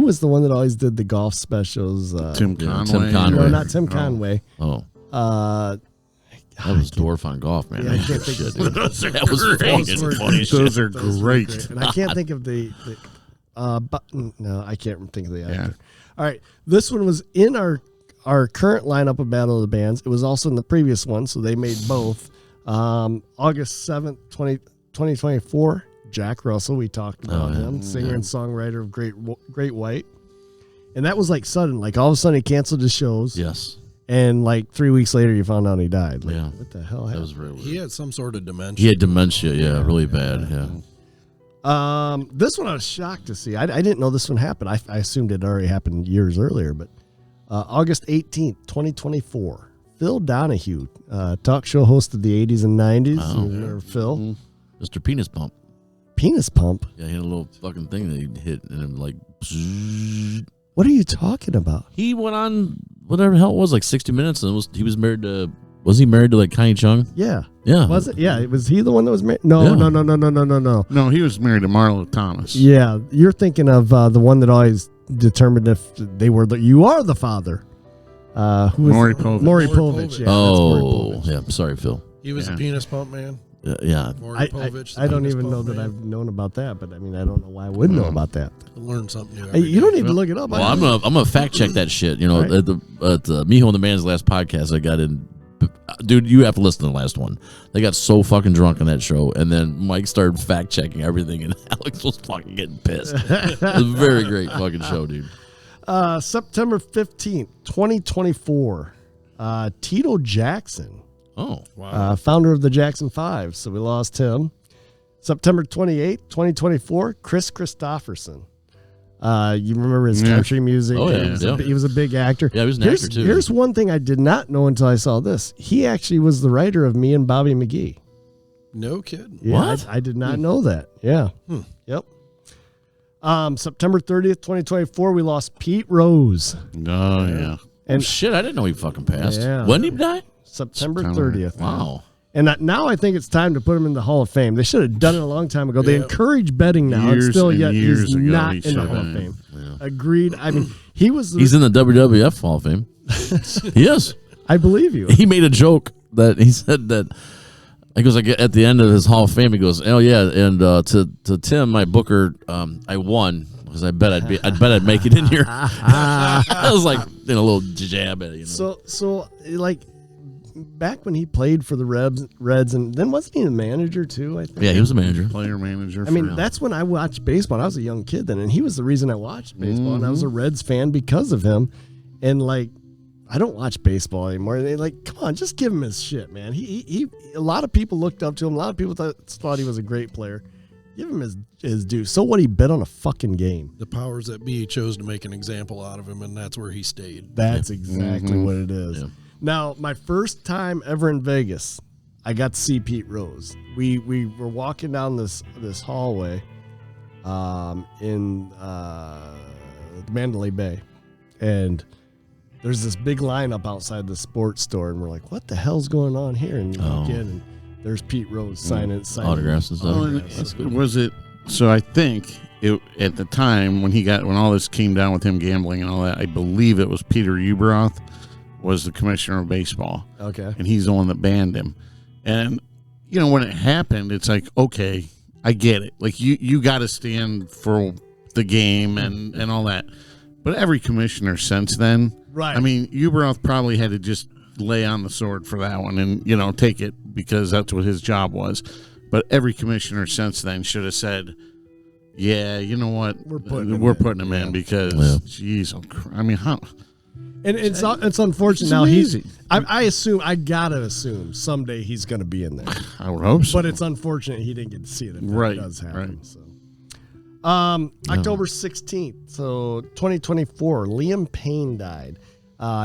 was the one that always did the golf specials? Tim Conway. Tim Conway. No, not Tim Conway. Oh. That was Dwarf on Golf, man. Yeah, I can't think of that was fucking funny. Those are great. And I can't think of no, I can't think of the actor. Yeah. All right, this one was in our current lineup of Battle of the Bands. It was also in the previous one, so they made both. August 7th, 2024, Jack Russell, we talked about him, singer and songwriter of Great White. And that was like sudden, like all of a sudden he canceled his shows. Yes. And like 3 weeks later, you found out he died. Like, yeah. What the hell happened? That was really weird. He had some sort of dementia. He had dementia, really bad, yeah. This one I was shocked to see. I didn't know this one happened. I assumed it already happened years earlier, but August 18th, 2024, Phil Donahue, talk show host of the 80s and 90s. Oh, you remember Phil? Mr. Penis Pump. Penis Pump? Yeah, he had a little fucking thing that he hit and then like... What are you talking about? He went on whatever the hell it was, like 60 Minutes, and he was married to Was he married to like Connie Chung? Yeah. Yeah. Was it? Yeah. Was he the one that was married? No, Yeah. no. No, he was married to Marlo Thomas. Yeah. You're thinking of the one that always determined if they were you are the father. Who was Maury Povich. Maury Povich. Yeah, Oh, yeah. Sorry, Phil. He was a penis pump man. Yeah. Maury Povich. I don't even know that I've known about that, but I mean, I don't know why I would know about that. Learn something new. Hey, you don't need to look it up. Well, I'm gonna fact check that shit. You know, Right. at the Mijo and the Man's last podcast, I got in. Dude, you have to listen to the last one. They got so fucking drunk on that show, and then Mike started fact checking everything, and Alex was fucking getting pissed. It was a very great fucking show, dude. September 15th, 2024. Tito Jackson. Oh, wow. Founder of the Jackson 5. So we lost him. September 28th, 2024. Chris Christopherson. You remember his country music? Oh, yeah. He was a big actor. Yeah, he was an actor, too. Here's one thing I did not know until I saw this. He actually was the writer of Me and Bobby McGee. No kidding. Yeah, I did not know that. Yeah. Yep. September 30th, 2024, we lost Pete Rose. Oh, yeah. And shit, I didn't know he fucking passed. Yeah. When did he die? September 30th. Wow. And now I think it's time to put him in the Hall of Fame. They should have done it a long time ago. They encourage betting now. Years and still, and yet years he's ago, not he in the should Hall of have. Fame. Agreed. I mean, He's in the WWF Hall of Fame. He is. I believe you. He made a joke that he said that he goes like at the end of his Hall of Fame. He goes, "Oh yeah," and to Tim, my booker, I won because I bet I'd make it in here. I was like in a little jab at it. You know? So like back when he played for the Reds, and then wasn't he the manager too? I think. Yeah, he was a manager, player manager. I mean, that's when I watched baseball. I was a young kid then, and he was the reason I watched baseball. And I was a Reds fan because of him. And like, I don't watch baseball anymore. They like, come on, just give him his shit, man. He a lot of people looked up to him. A lot of people thought he was a great player. Give him his due. So what? He bet on a fucking game. The powers that be chose to make an example out of him, and that's where he stayed. That's exactly what it is. Yeah. Now, my first time ever in Vegas, I got to see Pete Rose. We were walking down this hallway in Mandalay Bay, and there's this big lineup outside the sports store, and we're like, what the hell's going on here? And you walk in, and there's Pete Rose signing autographs and stuff. That's good. Was it? So I think at the time when all this came down with him gambling and all that, I believe it was Peter Ueberroth was the commissioner of baseball. Okay. And he's the one that banned him. And, you know, when it happened, it's like, okay, I get it. Like, you got to stand for the game and all that. But every commissioner since then, right? I mean, Ueberroth probably had to just lay on the sword for that one and, you know, take it because that's what his job was. But every commissioner since then should have said, yeah, you know what? We're putting him in because, jeez, I mean, how... And it's unfortunate now. I gotta assume someday he's gonna be in there. I would hope so. But it's unfortunate he didn't get to see it if that does happen. Right. So, October 16th, so 2024, Liam Payne died.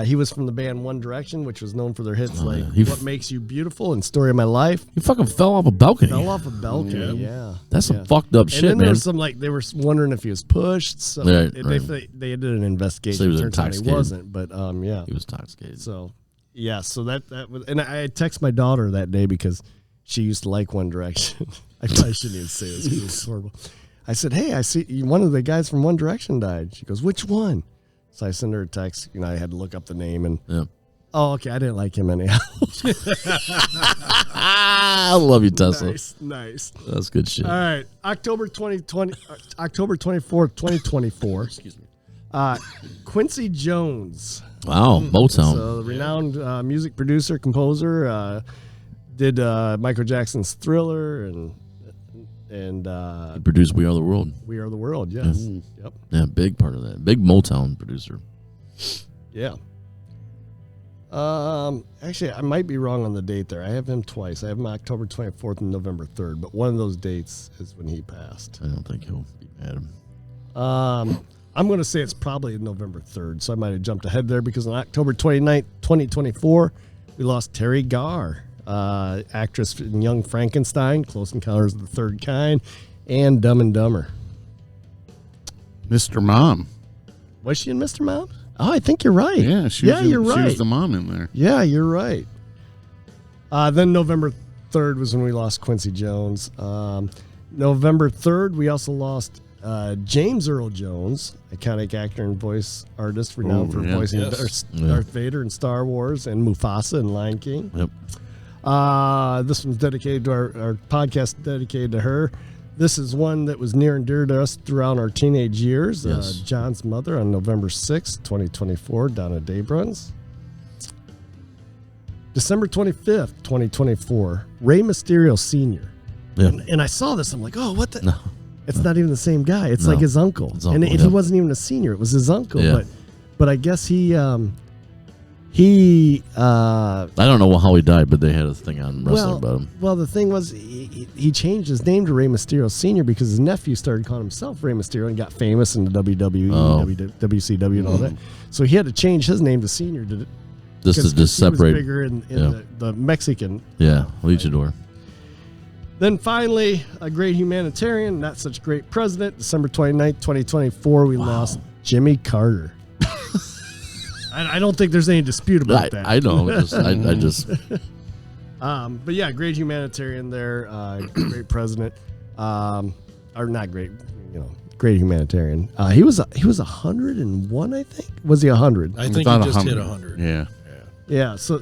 He was from the band One Direction, which was known for their hits like "What Makes You Beautiful" and "Story of My Life." He fucking fell off a balcony. Yeah. That's some fucked up shit, and then man. there was some they were wondering if he was pushed. So Right. they did an investigation. So he was Turns out intoxicated. he wasn't, but yeah, he was intoxicated. So yeah, so that was, and I text my daughter that day because she used to like One Direction. I probably shouldn't even say this because it's horrible. I said, "Hey, I see one of the guys from One Direction died." She goes, "Which one?" So I sent her a text. You know, I had to look up the name and. Yeah. Oh, okay. I didn't like him anyhow. I love you, Tesla. Nice. That's good shit. All right, October 24th, 2024. Excuse me. Quincy Jones. Wow, Motown. So, the renowned music producer, composer, did Michael Jackson's Thriller and He produced "We Are the World." We Are the World. Yes. Yeah. Yep. Yeah, big part of that. Big Motown producer. Yeah. Actually, I might be wrong on the date there. I have him twice. I have him October 24th and November 3rd, but one of those dates is when he passed. I don't think he'll be mad at him. I'm going to say it's probably November 3rd, so I might have jumped ahead there because on October 29th, 2024, we lost Terry Garr, actress in Young Frankenstein, Close Encounters of the Third Kind, and Dumb and Dumber. Mr. Mom. Was she in Mr. Mom? Oh, I think you're right. Yeah, you're right. She was the mom in there. Yeah, you're right. Then November 3rd was when we lost Quincy Jones. November 3rd, we also lost James Earl Jones, iconic actor and voice artist renowned for voicing Darth Vader in Star Wars and Mufasa in Lion King. Yep. This one's dedicated to our podcast, dedicated to her. This is one that was near and dear to us throughout our teenage years. Yes. John's mother on November 6th, 2024, Jon Dabrunz. December 25th, 2024, Rey Mysterio Sr. Yeah. And I saw this. I'm like, oh, what the? No. It's not even the same guy. It's like his uncle. And he wasn't even a senior. It was his uncle. Yeah. But I guess he I don't know how he died, but they had a thing on wrestling about him. Well, the thing was, he changed his name to Rey Mysterio Sr. because his nephew started calling himself Rey Mysterio and got famous in the WWE, WCW, and all that. So he had to change his name to Senior Just to he separate. was bigger in the Mexican. Luchador. Then finally, a great humanitarian, not such great president. December 29th, 2024, we lost Jimmy Carter. I don't think there's any dispute about that. I know. I just. But yeah, great humanitarian there. Great president. Or not great, great humanitarian. He was 101, I think. Was he 100? I think he just hit 100. Yeah. Yeah. So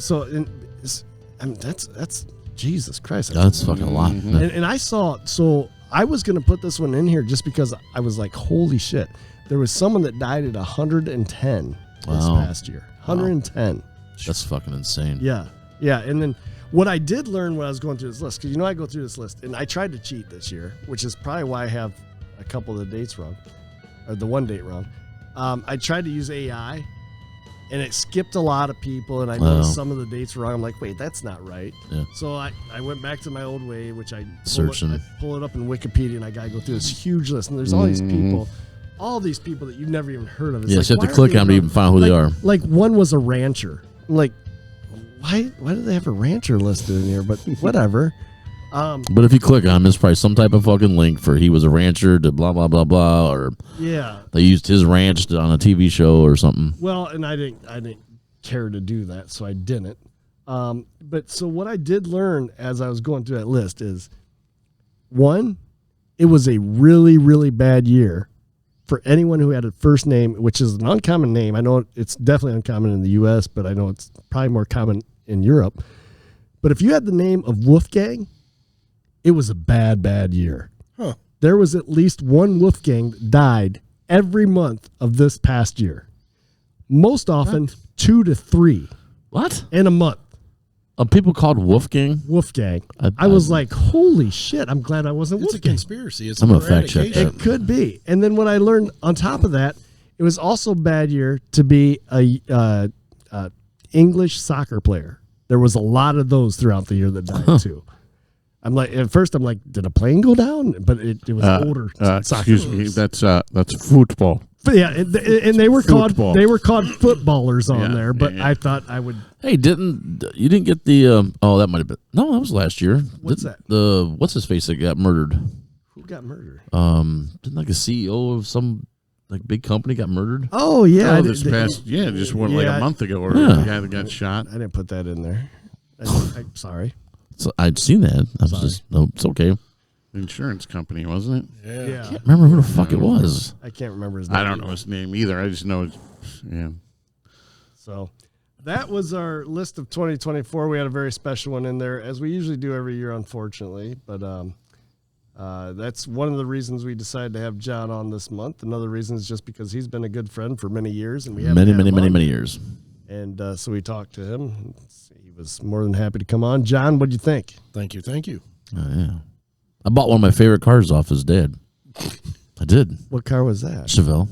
that's Jesus Christ. That's fucking a lot. And I saw. So I was going to put this one in here just because I was like, holy shit. There was someone that died at 110 this past year. 110. Wow. That's fucking insane. Yeah. Yeah. And then what I did learn when I was going through this list, because I go through this list, and I tried to cheat this year, which is probably why I have a couple of the dates wrong, or the one date wrong. I tried to use AI, and it skipped a lot of people, and I noticed some of the dates were wrong. I'm like, wait, that's not right. Yeah. So I went back to my old way, which I pull it up in Wikipedia, and I got to go through this huge list, and there's all these people. All these people that you've never even heard of. It's you have to click on them to even find who they are. Like one was a rancher. I'm like, why do they have a rancher listed in here? But whatever. But if you click on him, it's probably some type of fucking link for he was a rancher to blah blah blah blah, or they used his ranch on a TV show or something. Well, and I didn't care to do that, so I didn't. But so what I did learn as I was going through that list is, one, it was a really, really bad year for anyone who had a first name, which is an uncommon name. I know it's definitely uncommon in the U.S., but I know it's probably more common in Europe. But if you had the name of Wolfgang, it was a bad, bad year. Huh. There was at least one Wolfgang that died every month of this past year. Most often, 2 to 3. What? In a month. People called Wolfgang? Wolfgang. I was like, holy shit, I'm glad I wasn't Wolfgang. It's a conspiracy. It's I'm going to fact check that. It could be. And then what I learned on top of that, it was also a bad year to be a English soccer player. There was a lot of those throughout the year that died too. I'm like, at first I'm like, did a plane go down? But it was older soccer. Excuse me, that's football. But yeah, and they were called footballers on there. But I thought I would. Hey, you didn't get the? That might have been. No, that was last year. What's that? What's his face that got murdered? Who got murdered? Didn't like a CEO of some like big company got murdered? Oh yeah, just went like a month ago, or the guy that got shot. I didn't put that in there. I'm sorry. So I'd seen that. It's okay. Insurance company, wasn't it? Yeah. I can't remember who the fuck it was. I can't remember his name. I don't know his name either. I just know So that was our list of 2024. We had a very special one in there, as we usually do every year, unfortunately. But that's one of the reasons we decided to have Jon on this month. Another reason is just because he's been a good friend for many years, and we have many years. And so we talked to him. He was more than happy to come on. Jon, what do you think? Thank you. Oh, yeah. I bought one of my favorite cars off his dad. I did. What car was that? Chevelle.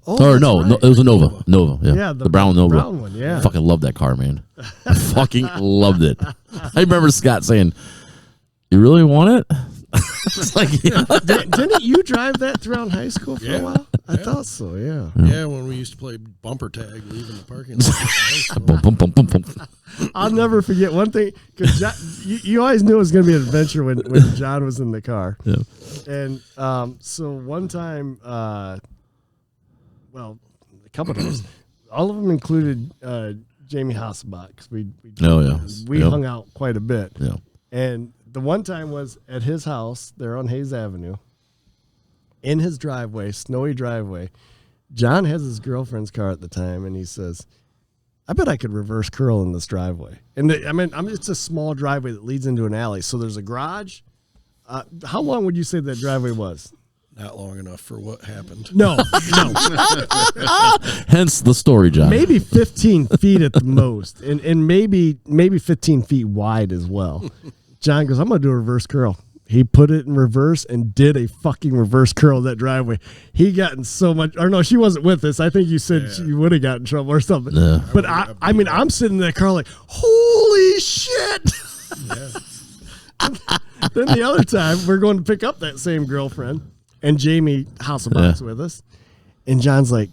Oh, no, it was a Nova. Yeah, the brown Nova. Brown one, yeah. I fucking loved that car, man. I fucking loved it. I remember Scott saying, "You really want it?" It's like, didn't you drive that throughout high school for a while? I thought so. Yeah. Yeah, when we used to play bumper tag, leaving the parking lot. I'll never forget one thing, because you always knew it was going to be an adventure when Jon was in the car. Yeah. And so one time, a couple of times, all of them included Jamie Hasselbach. We Yep. hung out quite a bit. Yeah. And the one time was at his house there on Hayes Avenue. In his driveway, snowy driveway. John has his girlfriend's car at the time, and he says, I bet I could reverse curl in this driveway. And it's a small driveway that leads into an alley. So there's a garage. How long would you say that driveway was? Not long enough for what happened. No. Hence the story, John. Maybe 15 feet at the most, and maybe 15 feet wide as well. John goes, I'm going to do a reverse curl. He put it in reverse and did a fucking reverse curl in that driveway. He got in so much, or no, she wasn't with us. I think you said she would have gotten in trouble or something. Yeah. But I'm sitting in that car like, holy shit. Then the other time, we're going to pick up that same girlfriend, and Jamie Hasselbach's with us. And John's like,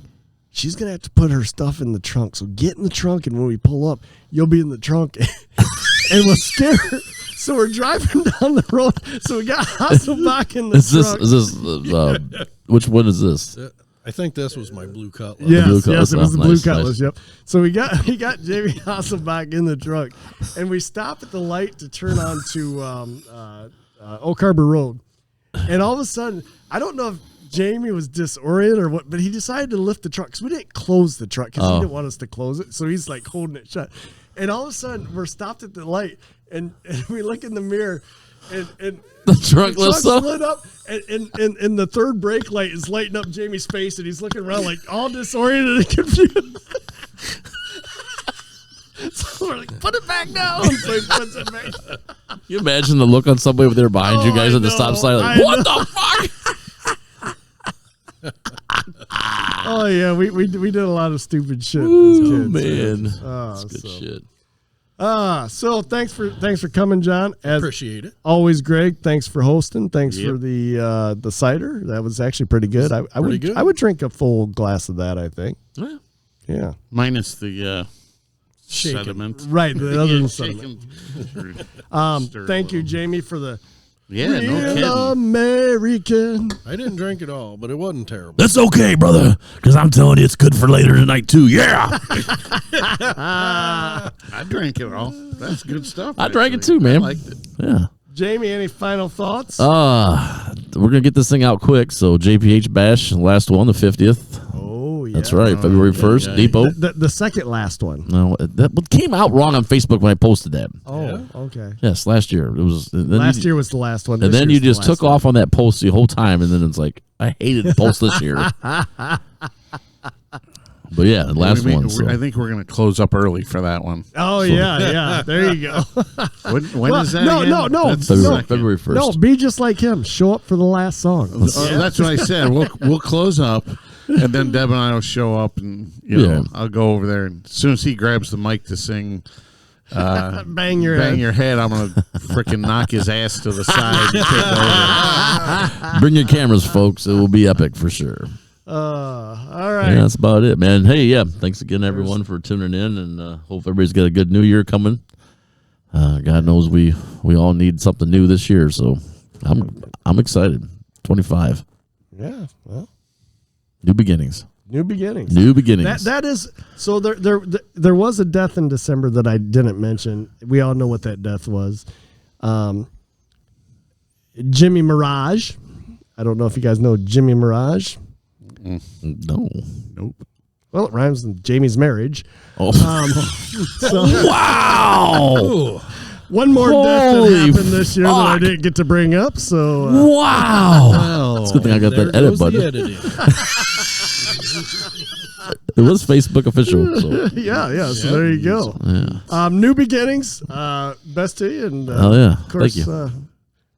she's going to have to put her stuff in the trunk. So get in the trunk, and when we pull up, you'll be in the trunk. And we'll scare her. So we're driving down the road. So we got Hasselbach in the trunk. Is this which one is this? I think this was my blue Cutlass. Yes, Blue Cutlass. it was the Nice, blue Cutlass. nice. Yep. So we got Jamie Hasselbach in the trunk, and we stop at the light to turn on to Oak Harbor Road, and all of a sudden, I don't know if Jamie was disoriented or what, but he decided to lift the truck because we didn't close the truck because he didn't want us to close it. So he's like holding it shut, and all of a sudden we're stopped at the light, and we look in the mirror, and the trunk lifts up. lit up, and the third brake light is lighting up Jamie's face, and he's looking around like all disoriented and confused. So we're like, put it back down. So he puts it back. Can you imagine the look on somebody there behind you guys I at the stop know, sign? Like, I what know. the fuck? Oh yeah, we did a lot of stupid shit Ooh, as kids. man. Oh, That's good shit. So thanks for coming, John. As Appreciate it. always, Greg. Thanks for hosting. Thanks for the cider. That was actually pretty good. I would drink a full glass of that. I think. Yeah. Minus the sediment. Right. The other than shaken. Thank you, Jamie, for the Yeah, no real kidding. American. I didn't drink it all, but it wasn't terrible. That's okay, brother, because I'm telling you, it's good for later tonight too. Yeah, I drank it all. That's good stuff. I drank it actually. too, man. I liked it. Yeah. Jamie, any final thoughts? We're gonna get this thing out quick. So JPH Bash, last one, the 50th. Oh yeah, That's right, February 1st, Depot. The second last one. No, that came out wrong on Facebook when I posted that. Oh, okay. Yes, last year it was. Last year was the last one. And This then you year's just the last took off on that post the whole time, and then it's like I hated the post this year. But yeah, the last one. So. I think we're going to close up early for that one. Oh yeah. There you go. When is that? No, again? no. That's February 1st. No, be just like him. Show up for the last song. That's what I said. We'll close up, and then Deb and I will show up, and I'll go over there. And as soon as he grabs the mic to sing, bang your head, I'm gonna freaking knock his ass to the side. And take over. Bring your cameras, folks. It will be epic for sure. All right. Yeah, that's about it, man. Hey, yeah, thanks again, everyone, for tuning in, and hope everybody's got a good New Year coming. God knows we all need something new this year, so I'm excited. 25. Yeah. Well, new beginnings. New beginnings. New beginnings. That is so. There was a death in December that I didn't mention. We all know what that death was. Jimmy Mirage. I don't know if you guys know Jimmy Mirage. No. Nope. Well, it rhymes with Jamie's marriage. Oh. Wow. One more death that happened this year that I didn't get to bring up. So wow. It's a good thing I got that edit button. It was Facebook official. So. Yeah. So there you go. Yeah. New beginnings. Best to you. And of course, thank you.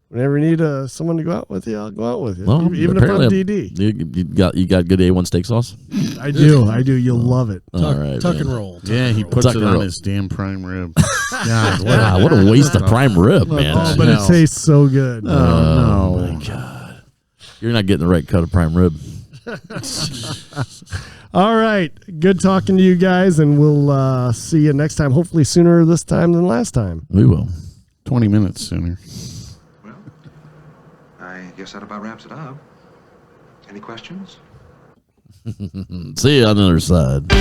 Whenever you need someone to go out with you, I'll go out with you. Well, Even if I'm DD. You got good A1 steak sauce? I do. You'll love it. All right, Tuck man. and roll. Yeah, he puts Tuck it and on roll. his damn prime rib. God, wow, what a waste of prime rib, man. Oh, but it tastes so good. Oh my God. You're not getting the right cut of prime rib. All right. Good talking to you guys, and we'll see you next time. Hopefully sooner this time than last time. We will. 20 minutes sooner. Well, I guess that about wraps it up. Any questions? See you on the other side.